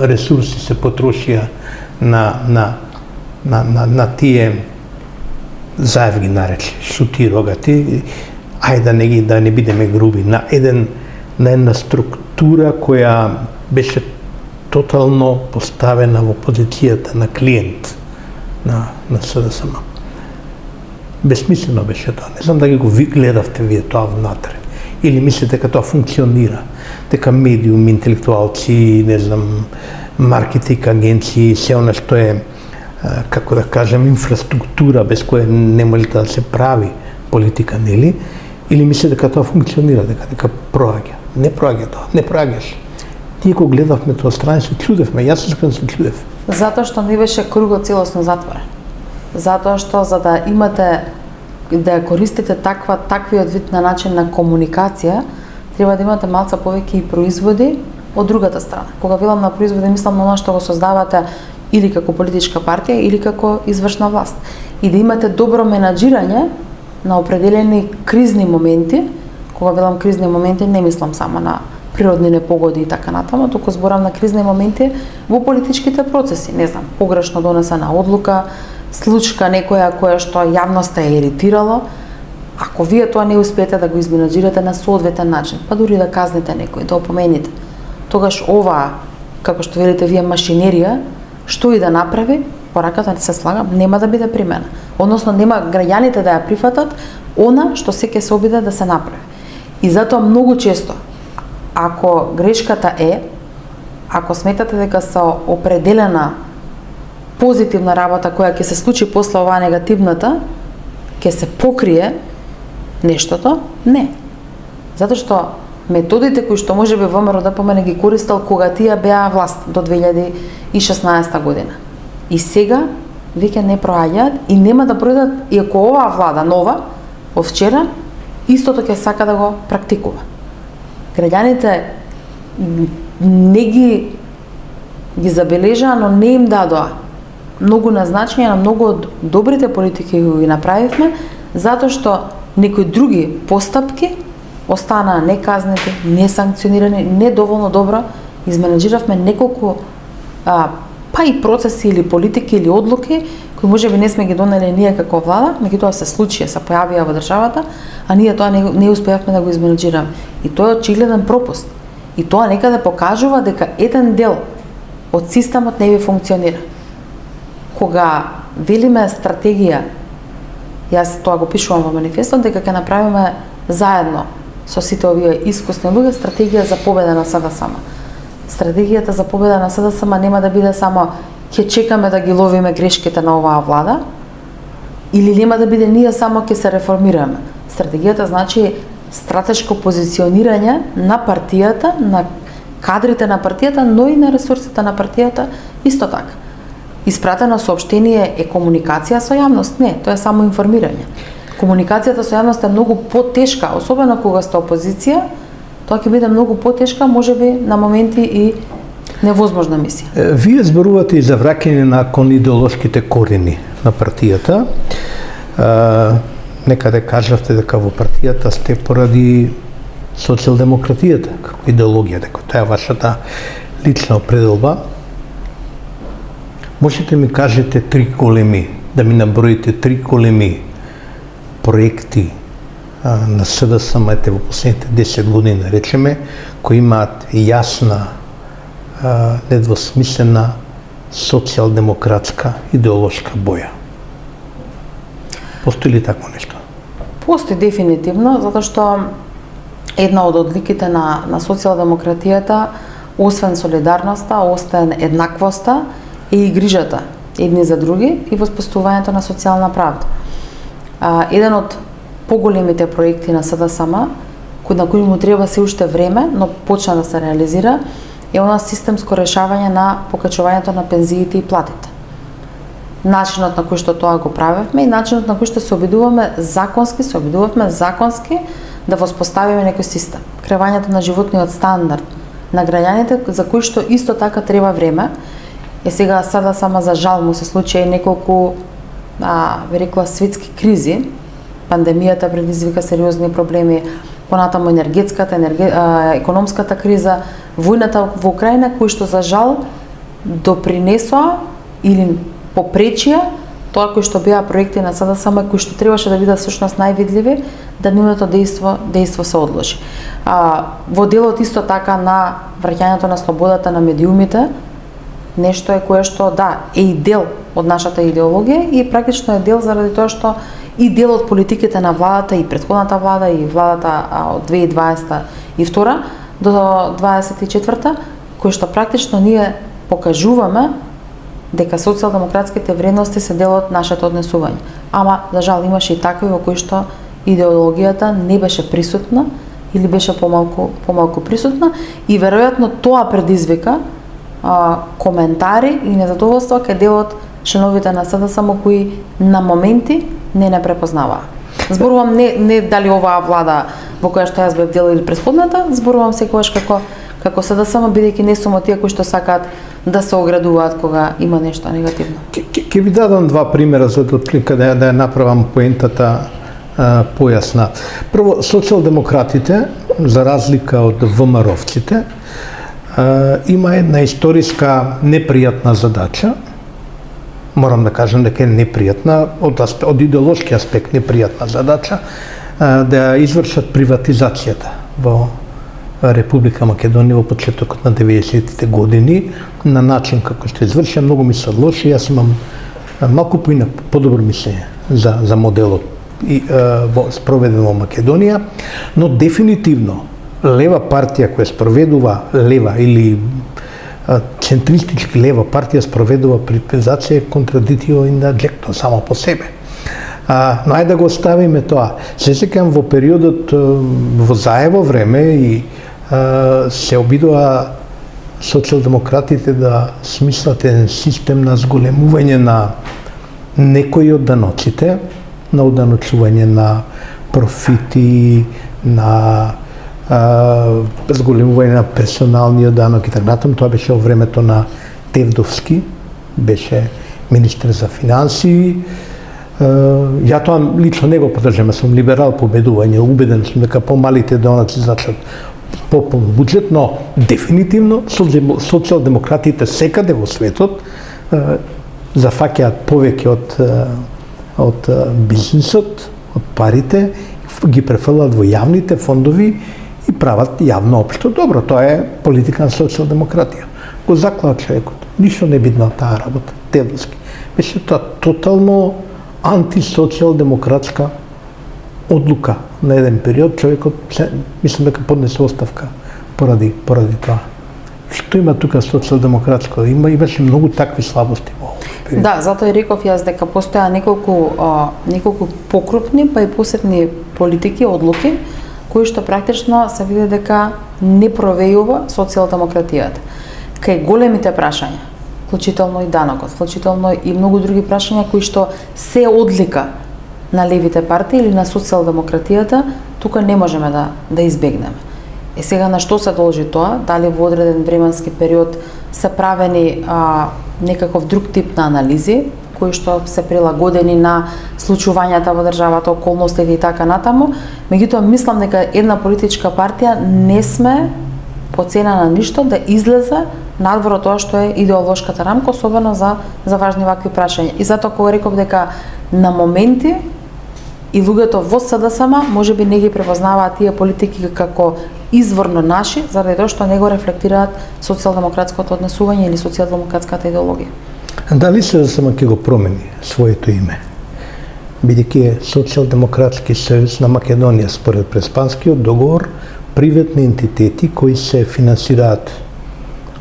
ресурси се потрошија на тие заев ги нарече, шути рогати, ајде да не бидеме груби, на една структура која беше тотално поставена во позицијата на клиент на СДСМ. Безсмислено беше тоа. Не знам дали го гледавте вие тоа внатре. Или мислите дека тоа функционира, дека медиум, интелектуалци, не знам, маркетинг агенции, се она што е, како да кажем, инфраструктура без која не може да се прави политика, нели? Или мислите дека тоа функционира, дека проаѓа. Не проаѓа тоа, не проаѓаше. Ние го гледавме тоа страна, се чудевме, јас искрено се чудев. Затоа што не беше кругот целосно затворен. Затоа што за да имате, да ја користите таквиот вид на начин на комуникација, треба да имате малку повеќе и производи од другата страна. Кога велам на производи, мислам на она што го создавате или како политичка партија или како извршна власт. И да имате добро менаџирање на определени кризни моменти. Кога велам кризни моменти, не мислам само на природни непогоди и така натаму, туку зборам на кризни моменти во политичките процеси. Не знам, погрешно донесена одлука, случка некоја која што јавноста е еритирало. Ако вие тоа не успеете да го изменаџирате на соодветен начин, па дури да казните некој, да опомените, тогаш оваа, како што велите вие, машинерија, што и да направи, пораката не се слагам, нема да биде примена. Односно, нема граѓаните да ја прифатат она што се ќе се обиде да се направи. И затоа многу често, ако грешката е, ако сметате дека се определена позитивна работа која ќе се случи после оваа негативната, ќе се покрие нештото, не. Затоа што методите кои што можеби ВМРО ДПМН ги користел кога тие беа власт до 2016 година. И сега веќе не проаѓаат и нема да пројдат, и ако оваа влада нова, од вчера, истото ќе сака да го практикува. Граѓаните не ги забележаа, но не им дадоа многу назначења на многу од добрите политики кои ги направивме, затоа што некои други постапки останаа неказнети, несанкционирани, недоволно добро изменаџиравме неколку па и процеси или политики или одлуки кои можеби не сме ги донели ние како влада, меѓутоа се случија, се појавија во државата, а ние тоа не успеавме да го изменаџираме. И тоа е очигледен пропуст. И тоа некаде покажува дека еден дел од системот не ви функционира. кога велиме стратегија, јас тоа го пишувам во манифестот, дека ќе направиме заедно со сите овие искусни луѓе стратегија за победа на СДСМ. Стратегијата за победа на СДСМ нема да биде само ќе чекаме да ги ловиме грешките на оваа влада, или нема да биде ние само ќе се реформираме. Стратегијата значи стратешко позиционирање на партијата, на кадрите на партијата, но и на ресурсите на партијата исто така. Испратено соопштение е комуникација со јавност? Не, тоа е само информирање. Комуникацијата со јавност е многу потешка, особено кога сте опозиција, тоа ќе биде многу потешка, можеби на моменти и невозможна мисија. Вие зборувате и за враќање на кон идеолошките корени на партијата. Некаде кажавте дека во партијата сте поради социјалдемократијата како идеологија, дека тоа е вашата лична определба. Можете ми кажете да ми наброите три големи проекти на СДСМ во последните 10 години, речеме, кои имаат јасна, недвосмислена социјалдемократска идеолошка боја? Постои ли такво нешто? Постои дефинитивно, затоа што една од одликите на социјалдемократијата, освен солидарноста, освен еднаквоста, е и грижата едни за други и воспоставувањето на социјална правда. Еден од поголемите проекти на СДСМ, на кој му треба се уште време, но почна да се реализира, е она системско решавање на покачувањето на пензиите и платите. Начинот на кој што тоа го правевме и начинот на кој што се обидувавме законски да воспоставиме некој систем. Креањето на животниот стандард на граѓаните, за кој што исто така треба време. Сега СДСМ за жал му се случи неколку би рекла светски кризи. Пандемијата предизвика сериозни проблеми, понатаму енергетската, економската криза, војната во Украина, кои што за жал допринесоа или попречија тоа кои што беа проекти на СДСМ, кои што требаше да бидат всушност највидливи, да нивното дејство се одложи. Во делот исто така на враќањето на слободата на медиумите, нешто е кое што е и дел од нашата идеологија и практично е дел заради тоа што и дел од политиките на владата и претходната влада и владата од 2022 до 2024, кој што практично ние покажуваме дека социјалдемократските вредности се дел од нашето однесување. Ама, за жал, имаше и такви во кои што идеологијата не беше присутна или беше помалку присутна и веројатно тоа предизвика коментари и незадоволство кај дел од членовите на СДСМ кои на моменти не препознаваа. Зборувам не дали оваа влада во која што јас бев дел или претходната, зборувам секогаш како СДСМ, бидејќи не сум од тие кои што сакаат да се оградуваат кога има нешто негативно. Ќе ви дадам два примера за да ја направам поентата појасна. Прво, социјалдемократите, за разлика од ВМРО-вците, има една историска непријатна задача. Морам да кажам дека е непријатна, од идеолошки аспект непријатна задача, да извршат приватизацијата во Република Македонија во почетокот на 90-тите години на начин како што изврши, многу ми се лоши. Јас имам малку подобро мислење за моделот спроведен во Македонија, но дефинитивно лева партија која спроведува лева или центристички лева партија спроведува приватизација е контрадиктио in adjecto само по себе. Но ајде да го оставиме тоа. Се сеќавам во периодот во Заево време и се обидува социјалдемократите да смислат еден систем на зголемување на некои од даноците, на уданочување на профити, на зголемување на персоналниот данок и така натаму. Тоа беше во времето на Тевдовски, беше министер за финансии. Ја тоа лично не го поддржам, сум либерал по убедување, убеден сум дека помалите даноци значат пополн буџет, но дефинитивно социјалдемократите секаде во светот зафаќаат повеќе од бизнисот, од парите, ги префрлат во јавните фондови и прават јавно општо добро. Тоа е политика на социјалдемократија. Го заклаа човекот. Ништо не бидно од таа работа. Теловски. Беше тоа тотално антисоцијалдемократска одлука на еден период. Човекот мислам дека поднесе оставка поради тоа. Што има тука социјалдемократско? Имаше многу такви слабости во овој период. Да, затоа и реков јас дека постоја неколку покрупни па и посетни политики, одлуки кои што практично се види дека не провејува социјалдемократијата. Кај големите прашања, вклучително и данокот, вклучително и многу други прашања кои што се одлика на левите партии или на социјалдемократијата, тука не можеме да избегнеме. Сега на што се должи тоа? Дали во одреден временски период се правени некаков друг тип на анализи, кои што се прилагодени на случувањата во државата, околностите и така натаму. Меѓутоа, мислам дека една политичка партија не сме по цена на ништо да излезе надвор од тоа што е идеолошката рамка, особено за важни вакви прашања. И затоа кога реков дека на моменти и луѓето во СДСМ можеби не ги препознаваат тие политики како изворно наши, заради тоа што не го рефлектираат социјалдемократското однесување или социјалдемократската идеологија. Дали СДСМ ќе го промени своето име? Бидејќи е Социјалдемократски сојуз на Македонија според Преспанскиот договор, приватни entiteti кои се финансираат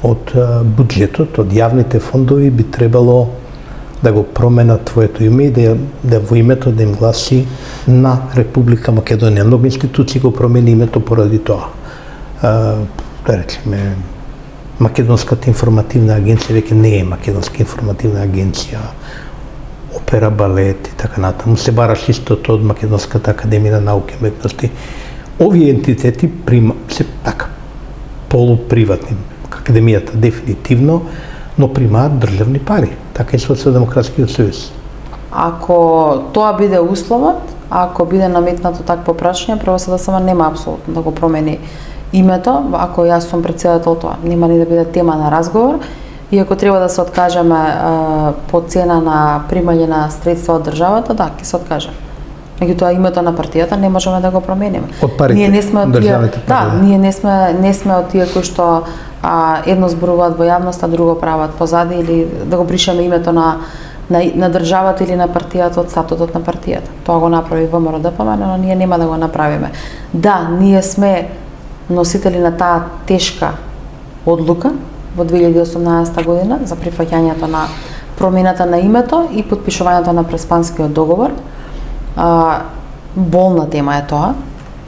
од буџетот, од јавните фондови, би требало да го променат своето име и да во името да им гласи на Република Македонија. Многу институции го промени името поради тоа. Да речеме, Македонската информативна агенција веќе не е Македонска информативна агенција, опера, балет и така натаму. Се бараш истото од Македонската академија на науки и уметности. Овие ентитети се така полуприватни. Академијата дефинитивно, но примаат државни пари. Така и Социјалдемократскиот сојуз. Ако тоа биде условот, ако биде наметнато такво прашање, прво СДСМ нема апсолутно да го промени името. Ако јас сум претседател, тоа нема ни да биде тема на разговор. И ако треба да се откажеме по цена на примање на средства од државата, да, ќе се откажеме. Меѓутоа името на партијата не можеме да го промениме. Од парите, ние не сме од тие, да, ние не сме од тие кои што едно зборуваат во јавност, а друго прават позади, или да го бришеме името на државата или на партијата од статутот на партијата. Тоа го направи ВМРО ДПМН, но ние нема да го направиме. Да, ние сме носители на таа тешка одлука во 2018 година за прифаќањето на промената на името и потпишувањето на Преспанскиот договор. Болна тема е тоа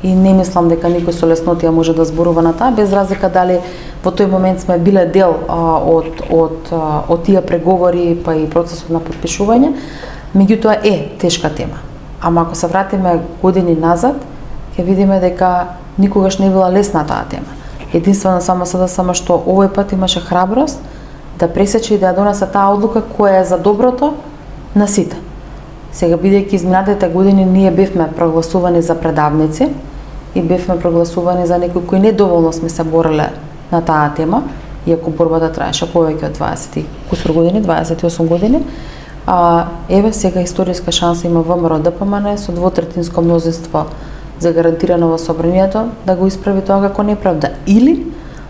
и не мислам дека никој со леснотија може да зборува на таа, без разлика дали во тој момент сме биле дел од тие преговори па и процесот на потпишување. Меѓутоа е тешка тема. Ама ако се вратиме години назад, ќе видиме дека никогаш не била лесна таа тема. Единствено само што овој пат имаше храброст да пресече и да донесе таа одлука која е за доброто на сите. Сега, бидејќи изминатите години ние бевме прогласувани за предавници и бевме прогласувани за некои кои недоволно сме се бореле на таа тема, иако борбата траеше повеќе од 20 и кусур години, 28 години, еве сега историска шанса има ВМРО ДПМН со двотретинско мнозинство за гарантирано во собранието да го исправи тоа како неправда. Или,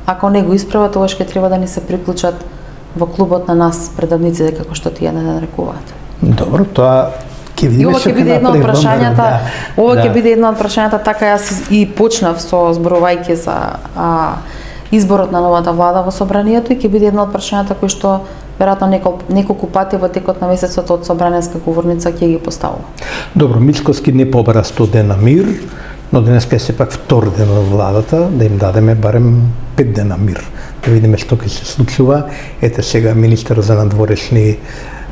ако не го исправа, тогаш ќе треба да ни се приклучат во клубот на нас предавниците, како што тие не нарекуваат. Добро, тоа ќе видиме што ќе направи ВМРО. Ова ќе биде едно од прашањата, така јас и почнав со зборувајќи за изборот на новата влада во собранието и ќе биде едно од прашањата кои што веројатно неколку пати во текот на месецот од собраниска говорница ќе ги поставува. Добро, Мицкоски не побара 100 дена мир, но денеска е сепак втор ден од владата, да им дадеме барем 5 дена мир. Да видиме што ќе се случува. Ете сега министерот за надворешни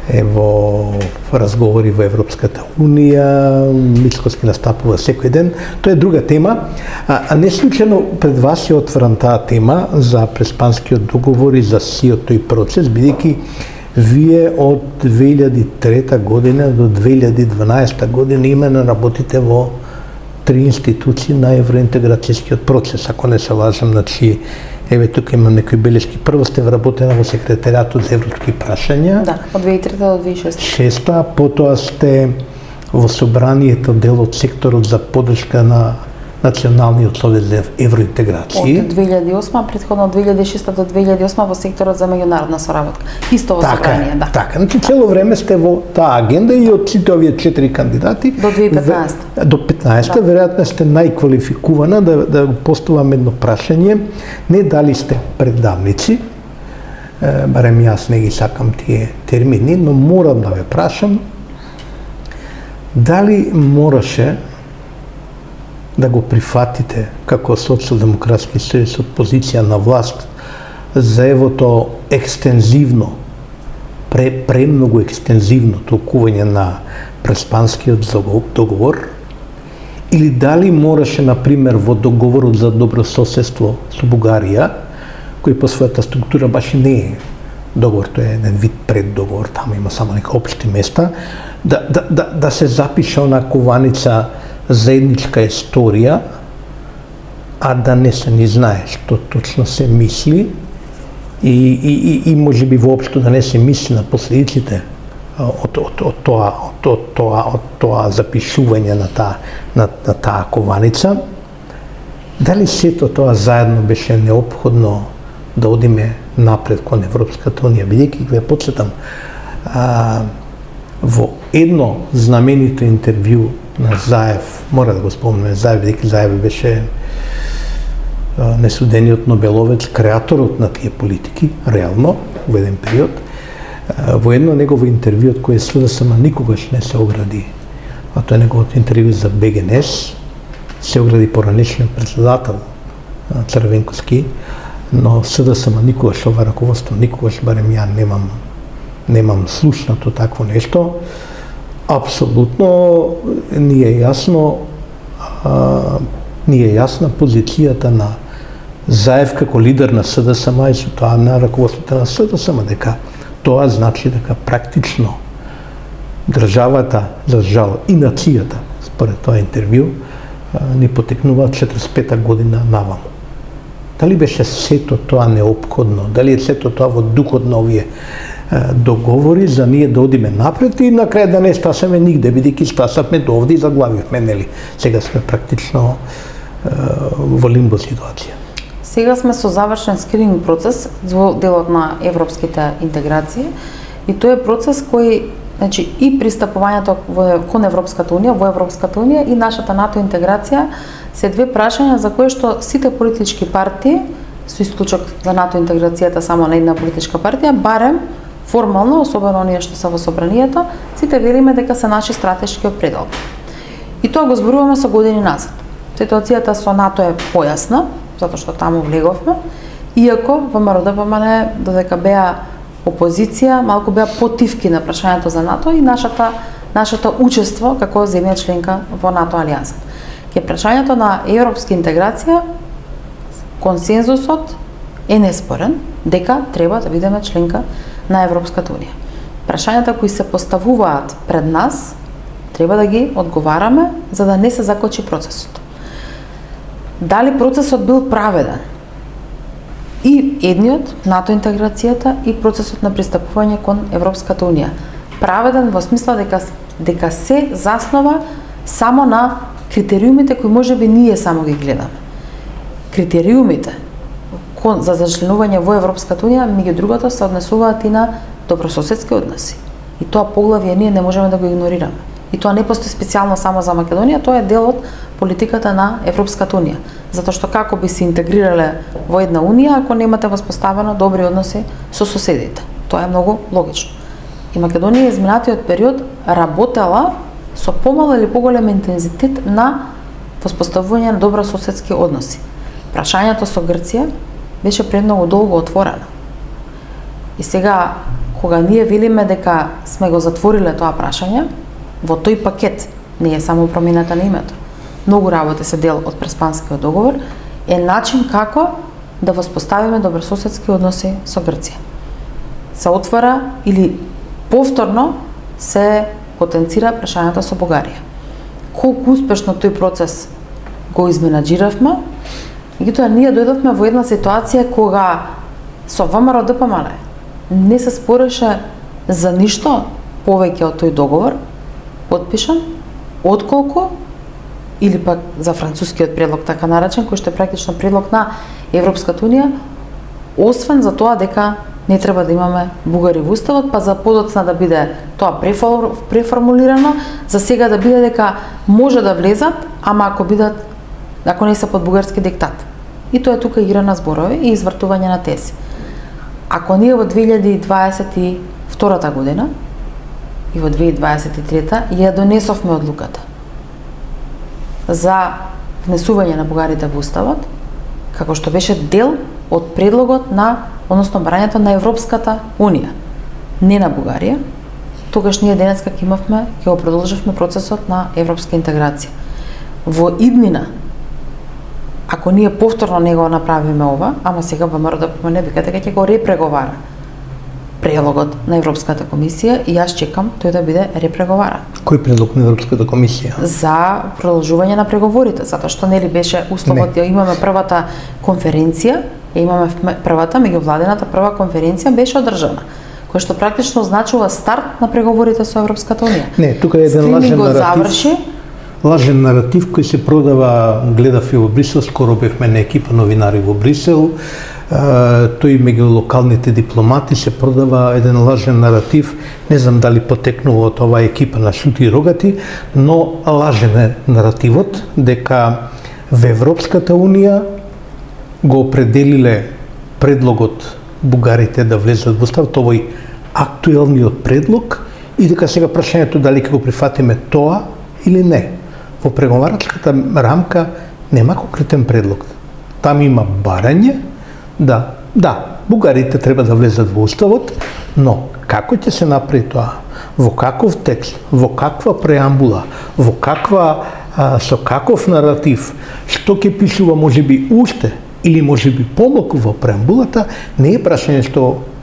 е во разговори во Европската Унија, Мицкоски настапува секој ден. Тоа е друга тема, а не случајно пред вас е отворен таа тема за Преспанскиот договор и за сиот тој процес, бидејќи вие од 2003 година до 2012 година имено работите во 3 институции на евроинтеграцијскиот процес, ако не се лажам, значи еве тука имам некои белешки. Прво сте вработена во секретаријатот за европски прашања. Да, од 2003 до 2006. А потоа сте во собранието дел од секторот за поддршка на Националниот совет за евроинтеграција. Од 2008, претходно од 2006 до 2008 во секторот за меѓународна соработка. Исто во собрание, да. Така, значи цело време сте во таа агенда и од сите овие 4 кандидати До 2015. До 15-та, веројатно сте најквалификувана да го поставам едно прашање, не дали сте предавници, барем јас не ги сакам тие термини, но морам да ве прашам дали мораше да го прифатите како Социјалдемократски сојуз од позиција на власт за евото екстензивно, премногу екстензивно толкување на Преспанскиот договор, или дали мораше, например, во договорот за добрососедство со Бугарија, кој по својата структура баш и не е договор, тој е еден вид преддоговор, таму има само нека општи места, да се запише она кованица заедничка историја, а да не се ни знае што точно се мисли и можеби воопшто да не се мисли на последиците од тоа запишување на таа кованица. Дали сето тоа заедно беше неопходно да одиме напред кон Европската унија, бидејќи ве потсетам во едно знаменито интервју на Заев, мора да го спомнеме Заев, бидејќи Заев беше несудениот Нобеловец, креаторот на тие политики, реално, во еден период. Во едно негово интервју од кое СДСМ никогаш не се огради, а тоа е неговото интервју за БГНС, се огради поранешниот председател Црвенковски, но СДСМ никогаш ова раководство, никогаш, барем ја немам слушнато такво нешто. Апсолутно ни е јасна позицијата на Заев како лидер на СДСМ и со тоа на раководството на СДСМ, дека тоа значи дека практично државата, за жал, и нацијата, според тоа интервју, ни потекнува 45-та година наваму. Дали беше сето тоа неопходно? Дали е сето тоа во духот на овие договори за ние да одиме напред и на крај да не стасаме нигде, бидејќи стасавме до овде и заглавивме, нели? Сега сме практично во лимбо ситуација. Сега сме со завршен скрининг процес во делот на европските интеграции и тоа е процес кој, значи, и пристапувањето кон Европската унија, во Европската унија и нашата НАТО интеграција се две прашања за кои што сите политички партии, со исклучок за НАТО интеграцијата само на една политичка партија, барем формално, особено оние што се во собранието, сите велиме дека се наши стратешки определби. И тоа го зборуваме со години назад. Ситуацијата со НАТО е појасна, затоа што таму влеговме, иако ВМРО-ДПМН додека беа опозиција, малку беа потивки на прашањето за НАТО и нашето учество како земја членка во НАТО алијансата. Ке прашањето на европска интеграција, консензусот е неспорен дека треба да бидеме членка на Европската унија. Прашањата кои се поставуваат пред нас треба да ги одговараме за да не се закочи процесот. Дали процесот бил праведен? И едниот, НАТО интеграцијата, и процесот на пристапување кон Европската унија. Праведен во смисла дека се заснова само на критериумите кои можеби ние само ги гледаме. Критериумите за зачленување во Европската унија, меѓу другото, се однесуваат и на добрососедски односи. И тоа поглавје ние не можеме да го игнорираме. И тоа не постои специјално само за Македонија, тоа е дел од политиката на Европската унија. Затоа што како би се интегрирале во една унија ако немате воспоставено добри односи со соседите. Тоа е многу логично. И Македонија изминатиот период работела со помал или поголем интензитет на воспоставување на добрососедски односи. Прашањето со Грција беше премногу долго отворено. И сега, кога ние велиме дека сме го затвориле тоа прашање, во тој пакет, не е само промената на името, многу работи се дел од Преспанскиот договор, е начин како да воспоставиме добрососедски односи со Грција. Се отвара или повторно се потенцира прашањето со Бугарија. Колку успешно тој процес го изменаџиравме, меѓутоа ние дојдовме во една ситуација кога со ВМРО-ДПМН не се спореше за ништо повеќе од тој договор, потпишан, отколку или пак за францускиот предлог така наречен, кој што е практично предлог на Европската унија, освен за тоа дека не треба да имаме бугари во уставот, па за подоцна да биде тоа преформулирано, за сега да биде дека може да влезат, ама ако не се под бугарски диктат. И тоа е тука игра на зборови и извртување на тези. Ако ние во 2022 година и во 2023 ја донесовме одлуката за внесување на бугарите во уставот, како што беше дел од предлогот на, односно барањето на Европската унија, не на Бугарија, тогаш ние денеска ќе го продолживме процесот на европска интеграција. Во иднина, ако ние повторно не го направиме ова, ама сега ВМРО да помине вика дека ќе го репреговара предлогот на Европската комисија и јас чекам тој да биде репреговаран. Кој предлог на Европската комисија? За продолжување на преговорите, затоа што нели беше условот да имаме првата конференција, имаме првата меѓувладината прва конференција беше одржана, која што практично означува старт на преговорите со Европската унија. Не, тука е еден лажен наратив кој се продава, гледав и во Брисел, скоро бевме на екипа новинари во Брисел, тој меѓу локалните дипломати се продава еден лажен наратив, не знам дали потекнува од оваа екипа на Шути и Рогати, но лажен е наративот дека во Европската унија го определиле предлогот бугарите да влезат во уставот, овој актуелниот предлог, и дека сега прашањето дали ќе го прифатиме тоа или не. Во преговарачката рамка нема конкретен предлог. Там има барање да, бугарите треба да влезат во уставот, но како ќе се направи тоа? Во каков текст, во каква преамбула, во со каков наратив, што ќе пишува можеби уште или можеби помалку во преамбулата, не е прашање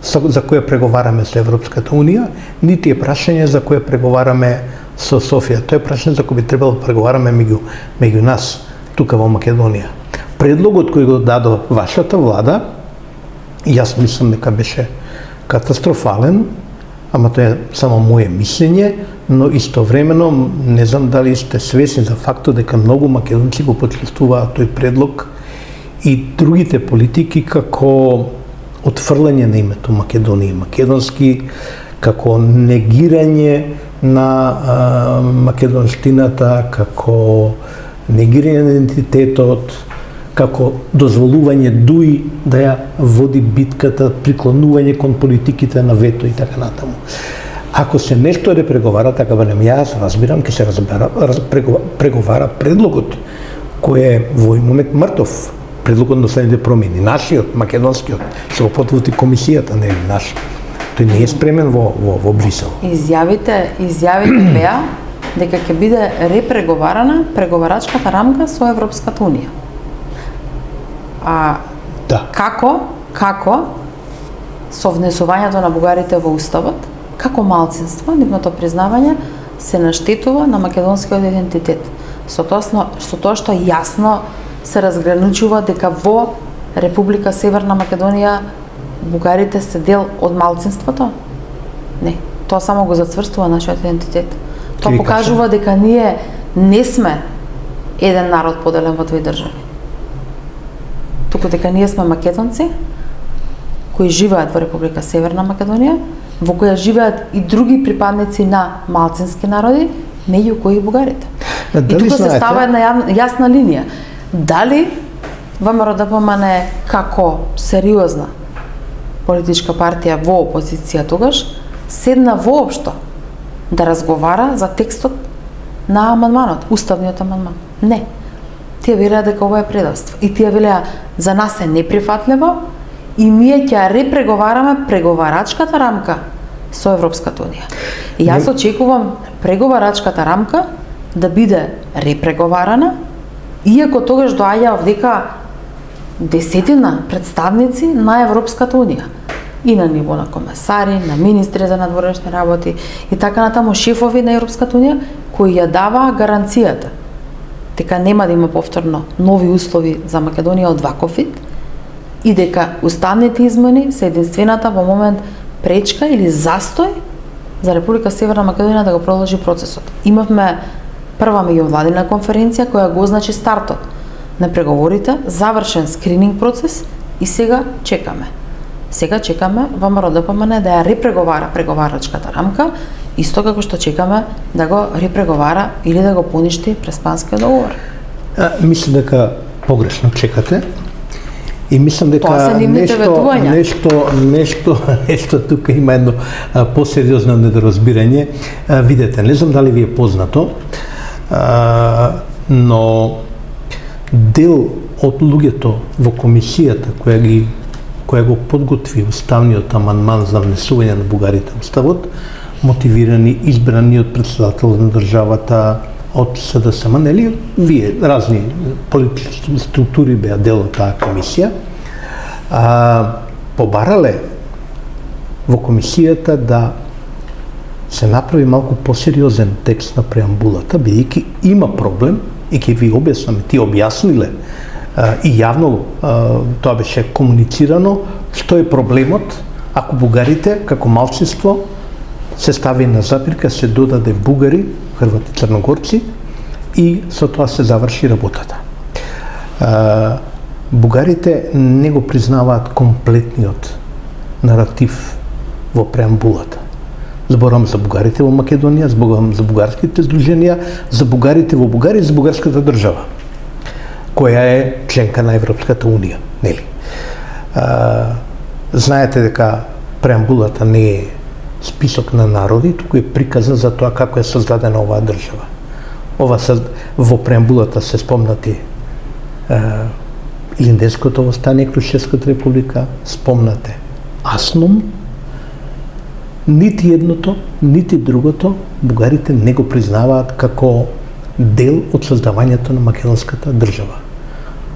за кое преговараме со Европската унија, нити е прашање за кое преговараме со Софија. Тоа е прашање за кој би требало да преговараме меѓу нас тука во Македонија. Предлогот кој го дадо вашата влада, јас мислам дека беше катастрофален, ама тоа е само моје мислење, но истовремено не знам дали сте свесни за фактот дека многу македонци го почувствуваат тој предлог и другите политики како отфрлање на името Македонија, македонски, како негирање на македонштината, како негирање на идентитетот, како дозволување дуи да ја води битката, приклонување кон политиките на вето и така натаму. Ако се нешто репреговара, така барем јас разбирам, ќе се преговара предлогот кој е во овој момент мртов, предлогот на следните промени, нашиот, македонскиот, се го потврди комисијата, не е наш. Тој не е спремен во Брисел. Изјавите беа дека ќе биде репреговарана преговарачката рамка со Европската унија. Како со внесувањето на бугарите во уставот, како малцинство, нивното признавање се наштетува на македонскиот идентитет. Со тоа што јасно се разграничува дека во Република Северна Македонија бугарите се дел од малцинството? Не, тоа само го зацврстува нашиот идентитет. Тоа покажува дека ние не сме еден народ поделен во две држави. Туку дека ние сме македонци кои живеат во Република Северна Македонија, во која живеат и други припадници на малцински народи, меѓу кои и бугарите. И тука се става една јасна линија. Дали ВМРО ДПМН како сериозна политичка партија во опозиција тогаш седна воопшто да разговара за текстот на амандманот, уставниот амандман? Не. Тие велеа дека ова е предавство. И тие велеа за нас е неприфатливо и ние ќе репреговараме преговарачката рамка со Европската унија. И јас очекувам преговарачката рамка да биде репреговарана, иако тогаш доаѓа овдека десетина представници на Европската унија. И на ниво на комесари, на министри за надворешни работи и така натаму шефови на Европската унија кои ја даваа гаранцијата дека нема да има повторно нови услови за Македонија од ваков вид и дека уставните измени се единствената во момент пречка или застој за Република Северна Македонија да го продолжи процесот. Имавме прва меѓувладина конференција која го означи стартот на преговорите, завршен скрининг процес и сега чекаме. Сега чекаме ВМРО ДПМН да ја репреговара преговарачката рамка, исто како што чекаме да го репреговара или да го поништи Преспанскиот договор. Мислам дека погрешно чекате. И мислам дека нешто тука има едно посериозно недоразбирање. Видете, не знам дали ви е познато, но дел од луѓето во комисијата која го подготви уставниот амандман за внесување на бугарите во уставот, мотивирани, избрани од председател на државата, од СДСМ, нели, вие, разни политички структури беа дел од таа комисија, побарале во комисијата да се направи малку посериозен текст на преамбулата, бидејќи има проблем, и ќе ви објаснаме, ти објасниле, и јавно тоа беше комуницирано, што е проблемот ако бугарите, како малцинство, се стави на запирка, се додаде бугари, хрвати, црногорци и со тоа се заврши работата. Бугарите не го признаваат комплетниот наратив во преамбулата. Зборам за бугарите во Македонија, зборам за бугарските здруженија, за бугарите во Бугарија и за бугарската држава, која е членка на Европската унија, нели? Знаете дека преамбулата не е список на народи, туку е приказна за тоа како е создадена оваа држава. Во преамбулата се спомнати Илинденското востание, Крушевската република, спомнате Аснум. Нити едното, нити другото бугарите не го признаваат како дел од создавањето на македонската држава.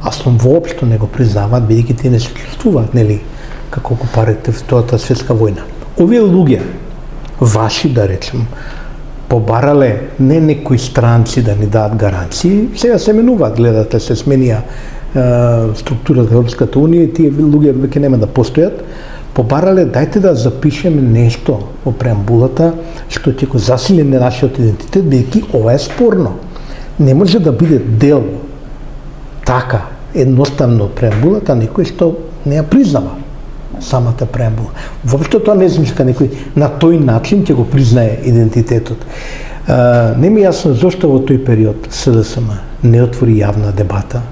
Аснум воопшто не го признаваат, бидејќи тие не се чувствуваат, нели, како окупарите во Втората светска војна. Овие луѓе, ваши да речем, побарале не некои странци да ни дадат гаранции, сега се менуваат, гледате, се сменија структурата на Европската унија и тие луѓе веќе нема да постојат, побарале дајте да запишеме нешто во преамбулата што ќе го засили на нашиот идентитет, бидејќи ова е спорно. Не може да биде дел така едноставно од преамбулата некој што не ја признава самата преамбула. Воопшто тоа не значи дека некој на тој начин ќе го признае идентитетот. Не ми е јасно зошто во тој период СДСМ не отвори јавна дебата.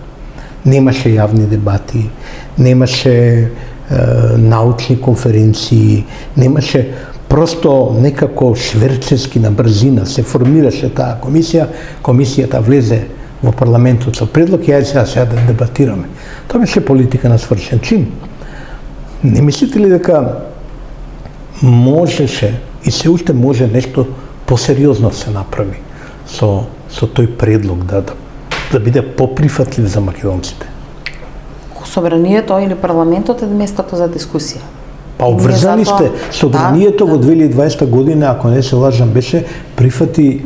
Немаше јавни дебати, немаше научни конференции, немаше просто некако шверцески на брзина се формираше таа комисија, комисијата влезе во парламентот со предлог и ајде сега да дебатираме. Тоа беше политика на свршен чин. Не мислите ли дека можеше и се уште може нешто посериозно се направи со тој предлог да биде поприфатлив за македонците? Собранието или парламентот е местото за дискусија. Па обврзани сте. Собранието во 2020 година, ако не се лажам, беше прифати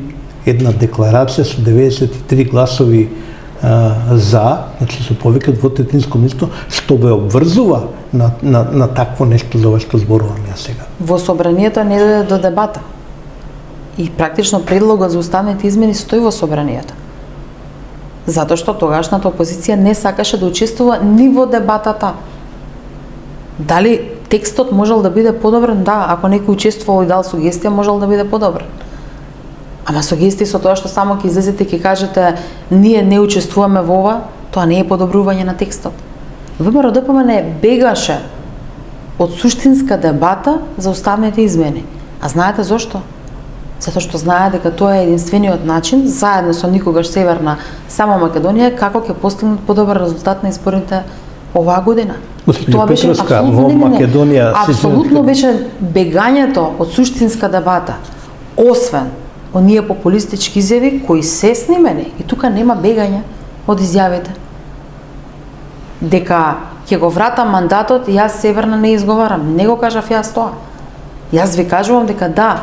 една декларација со 93 гласови за, значи со повеќе од двотретинско место, што ве обврзува на такво нешто за ова што зборувам ја сега. Во собранието не дојде до дебата. И практично предлогот за уставните измени стои во собранието. Затоа што тогашната опозиција не сакаше да учествува ни во дебатата. Дали текстот можел да биде подобрен? Да, ако некој учествувал и дал сугестија, можел да биде подобрен. Ама сугестии со тоа што само ќе излезете и ќе кажете ние не учествуваме во ова, тоа не е подобрување на текстот. ВМРО ДПМН бегаше од суштинска дебата за уставните измени. А знаете зошто? Затоа што знае дека тоа е единствениот начин, заедно со никогаш Северна, само Македонија, како ќе постигнат подобар резултат на изборите оваа година. Тоа беше во Македонија апсолутно беше бегањето од суштинска дебата, освен оние популистички изјави кои се снимени и тука нема бегање од изјавите. Дека ќе го вратам мандатот, јас Северна не изговарам, не го кажав јас тоа. Јас ви кажувам дека да,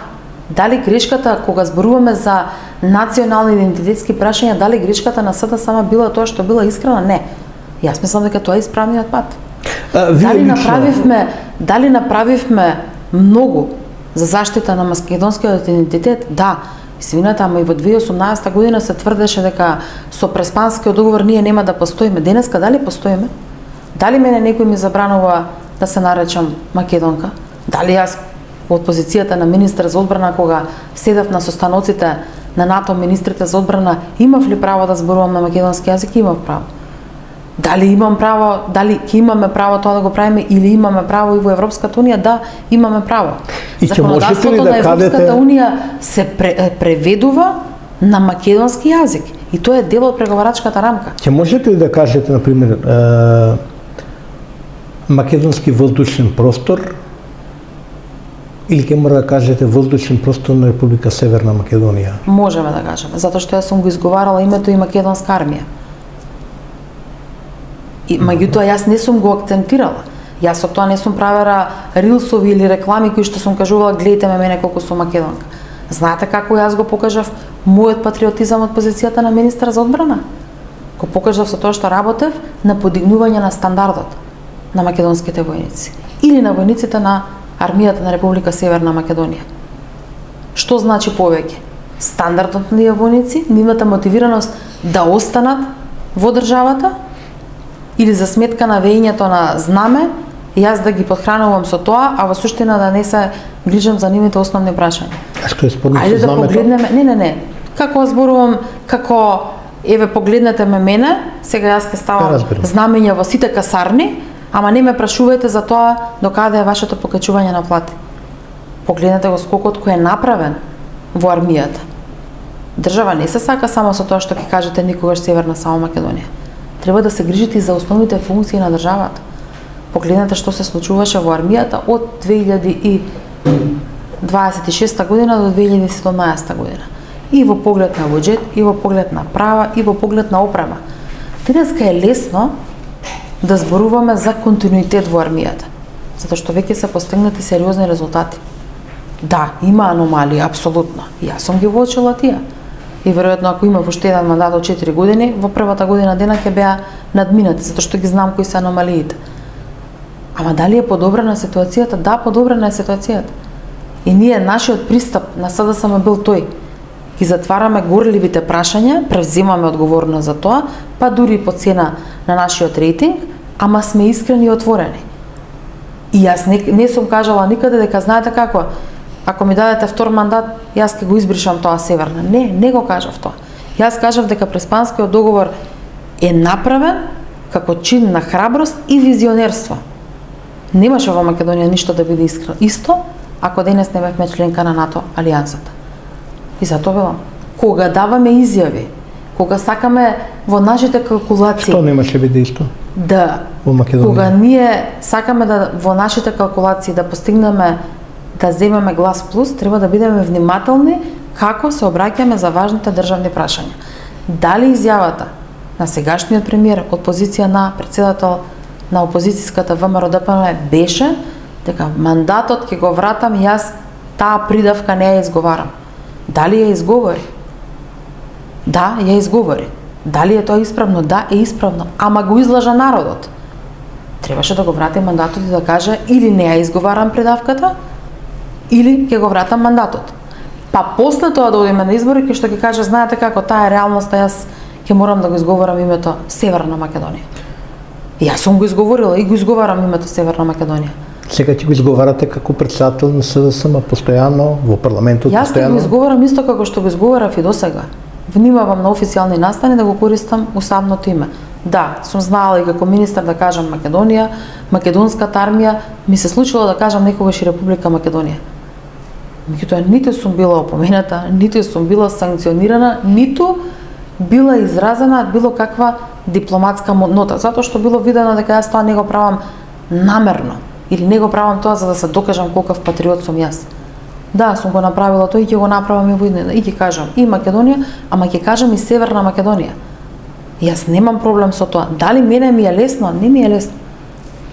дали грешката кога зборуваме за национални идентитетски прашања, дали грешката на СДСМ била тоа што била искрена? Не. Јас мислам дека тоа е исправниот пат. Дали направивме многу за заштита на македонскиот идентитет? Да. Извинете, ама и во 2018 година се тврдеше дека со Преспанскиот договор ние нема да постоиме. Денеска дали постоиме? Дали мене некој ми забранува да се наречам македонка? Дали јас од позицијата на министар за одбрана, кога седев на состаноците на НАТО министрите за одбрана, имав ли право да зборувам на македонски јазик? Имав право. Дали имам право, дали ќе имаме право тоа да го правиме или имаме право и во Европската унија? Да, имаме право. И ќе можете ли да на Европската кажете унија се преведува на македонски јазик и тоа е дел од преговарачката рамка. Ќе можете ли да кажете, на пример, македонски воздушен простор или ќе мора да кажете воздушен простор на Република Северна Македонија? Можеме да кажеме, затоа што јас сум го изговарала името и македонска армија. И меѓутоа јас не сум го акцентирала. Јас со тоа не сум правела рилсови или реклами кои што сум кажувала гледате ме мене колку сум македонка. Знаете како јас го покажав мојот патриотизам од позицијата на министар за одбрана? Го покажав со тоа што работев на подигнување на стандардот на македонските војници или на војниците на армијата на Република Северна Македонија. Што значи повеќе? Стандардот на тие војници, нивната мотивираност да останат во државата или за сметка на веењето на знаме, јас да ги подхранувам со тоа, а во суштина да не се грижам за нивните основни прашања. А што е спорно со Ајде да знамето? погледнеме, не. Како зборувам, како еве погледнете ме мене, сега јас ќе ставам знамења во сите касарни, ама не ме прашувајте за тоа докаде е вашето покачување на плати. Погледнете го скокот кој е направен во армијата. Држава не се сака само со тоа што ќе кажете никогаш Северна само Македонија. Треба да се грижите и за основните функции на државата. Погледнете што се случуваше во армијата од 2026 година до 2017 година. И во поглед на буџет, и во поглед на права, и во поглед на опрема. Денеска е лесно да зборуваме за континуитет во армијата, затоа што веќе се постигнати сериозни резултати. Да, има аномалии, апсолутно. Јас сум ги воочила тие. И веројатно ако има уште еден мандат од 4 години, во првата година дена ќе беа надминати, затоа што ги знам кои се аномалиите. Ама дали е подобрена ситуацијата? Да, подобрена е ситуацијата. И ние, нашиот пристап на СДСМ бил тој. Ги затвараме горливите прашања, превземаме одговорност за тоа, па дури по цена на нашиот рейтинг, ама сме искрени и отворени. И јас не сум кажала никаде дека знаете како, ако ми дадете втор мандат, јас ќе го избришам тоа Северна. Не го кажав тоа. Јас кажав дека Преспанскиот договор е направен како чин на храброст и визионерство. Немаше во Македонија ништо да биде исто, ако денес не бевме членка на НАТО алијансата. И затоа велам, кога даваме изјави, кога сакаме во нашите калкулации... Што немаше биде исто? Да, во Македонија. Кога ние сакаме да во нашите калкулации да постигнеме да земеме глас плюс, треба да бидеме внимателни како се обраќаме за важните државни прашања. Дали изјавата на сегашниот премиер од позиција на председател на опозицијската ВМРО-ДПМН беше дека мандатот ќе го вратам јас, таа придавка не ја изговарам. Дали ја изговори? Да, ја изговори. Дали е тоа исправно? Да, е исправно. Ама го излажа народот. Требаше да го врати мандатот и да каже или не ја изговарам придавката, или ќе го вратам мандатот. Па после тоа да одиме на избори, ќе што ќе каже, знаете како, таа е реалноста, јас ќе морам да го изговорам името Северна Македонија. Јас сум го изговорила и го изговарам името Северна Македонија. Сега ќе го изговарате како председател на СДСМ постојано во парламентот постојано? Јас ќе го изговорам исто како што го изговорав и досега. Внимавам на официјални настани да го користам усадното име. Да, сум знаела и како министар да кажам Македонија, македонската армија, ми се случило да кажам некогаш и Република Македонија. Меѓутоа ниту сум била опомената, ниту сум била санкционирана, ниту била изразена било каква дипломатска нота, затоа што било видено дека јас тоа не го правам намерно или не го правам тоа за да се докажам колкав патриот сум јас. Да, сум го направила тоа и ќе го направам и во иднина. И ќе кажам и Македонија, ама ќе кажам и Северна Македонија. Јас немам проблем со тоа. Дали мене ми е лесно? Не ми е лесно.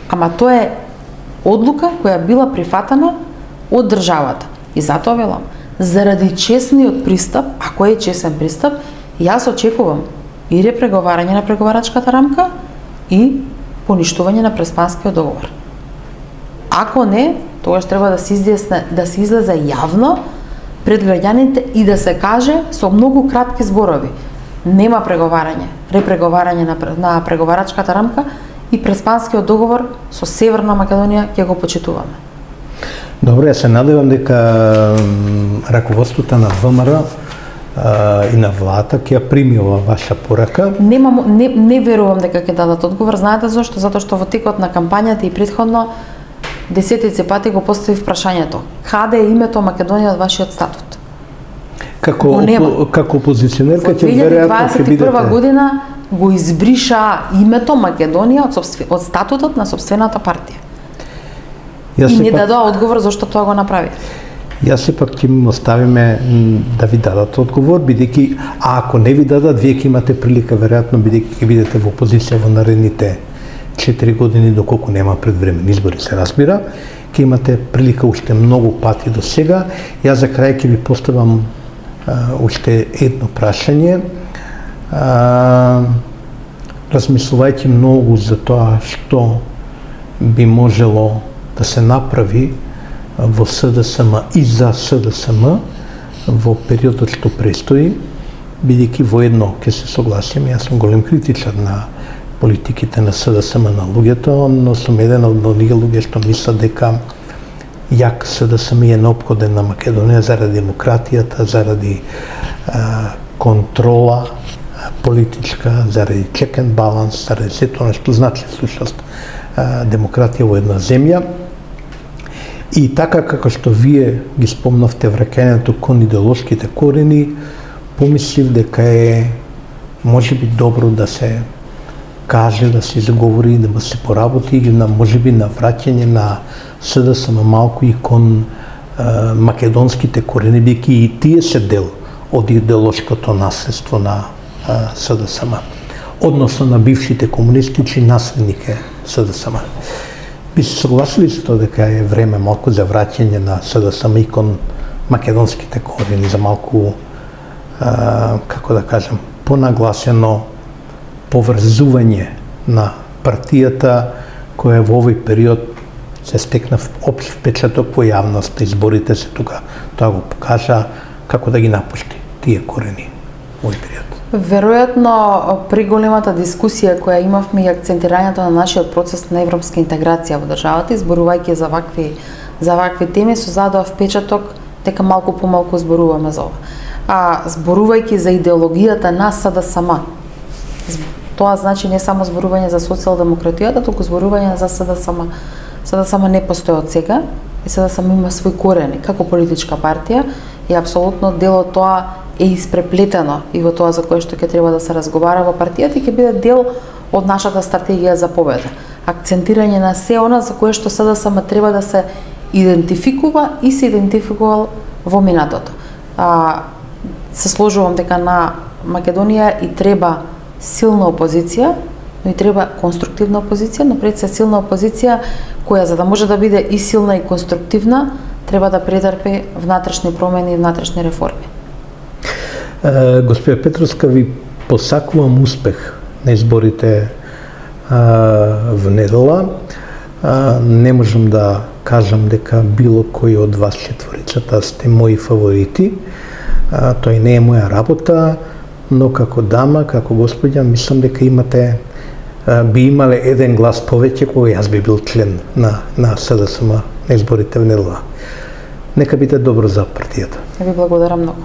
Ама тоа е одлука која била прифатена од државата. И затоа велам, заради честниот пристап, ако е чесен пристап, јас очекувам и репреговарање на преговарачката рамка и поништување на Преспанскиот договор. Ако не, тогаш треба да се излезе јавно пред граѓаните и да се каже со многу кратки зборови. Нема преговарање, репреговарање на преговарачката рамка и Преспанскиот договор со Северна Македонија ќе го почитуваме. Добре, ја се надевам дека раководството на ВМРО и на владата ќе ја прими ова ваша порака. Не верувам дека ќе дадат одговор. Знаете зашто? Затоа што во текот на кампањата и претходно десетици пати го поставив прашањето: каде е името Македонија од вашиот статут? Како опозиционерка ќе веројатно ќе бидете. Во 2021 година го избриша името Македонија од статутот на сопствената партија. И не дадоа одговор зашто тоа го направи. Јас сепак ќе им оставиме да ви дадат одговор, бидејќи ако не ви дадат, вие ќе имате прилика веројатно, бидејќи ќе бидете во опозиција во наредните 4 години доколку нема предвременни избори, се разбира, ќе имате прилика уште многу пати до сега. Јас за крај ќе ви поставам уште едно прашање. Размислувајќи многу за тоа што би можело да се направи во СДСМ и за СДСМ во периодот што престои, бидејќи во едно ќе се согласиме, јас сум голем критичар на политиките на СДСМ на луѓето, но сум еден од оние луѓе што мислат дека јак СДСМ е неопходен на Македонија заради демократијата, заради контрола политичка, заради check and balance, заради сето што значи всушност демократија во една земја. И така како што вие ги спомнавте враќањето кон идеолошките корени, помислив дека е можеби добро да се каже, да се изговори, да се поработи на можеби на враќање на СДСМ малку и кон македонските корени, бидејќи и тие се дел од идеолошкото наследство на СДСМ, односно на бившите комунистички наследнike СДСМ. Би се согласили со тоа дека е време малку за враќање на СДСМ и кон македонските корени, за малку, како да кажем, понагласено поврзување на партијата која во овој период се стекна општ впечаток во јавноста, изборите се тука, тоа го покажа како да ги напушти тие корени во овој период. Веројатно, при големата дискусија која имавме и акцентирањето на нашиот процес на европска интеграција во државата, изборувајќи за вакви теми, созадоа впечаток дека малку помалку зборуваме за ова. Зборувајќи за идеологијата на СДСМ, тоа значи не само зборување за социјалдемократијата, туку зборување за СДСМ. СДСМ не постои од сега и СДСМ има свој корени како политичка партија и апсолутно дел од тоа е испреплетено и во тоа за кое што ќе треба да се разговара во партијата и ќе биде дел од нашата стратегија за победа. Акцентирање на се она за кое што СДСМ треба да се идентификува и се идентификувал во минатото. Се сложувам дека на Македонија и треба силна опозиција, но и треба конструктивна опозиција, но пред се силна опозиција која за да може да биде и силна и конструктивна, треба да претрпи внатрешни промени и внатрешни реформи. Господја Петровска, ви посакувам успех на изборите во недела. Не можам да кажам дека било кој од вас четворицата сте мои фаворити. Тој не е моја работа, но како дама, како господја, мислам дека би имале еден глас повеќе кога јас би бил член на СДСМ на изборите во недела. Нека биде добро за партијата. Ви благодарам многу.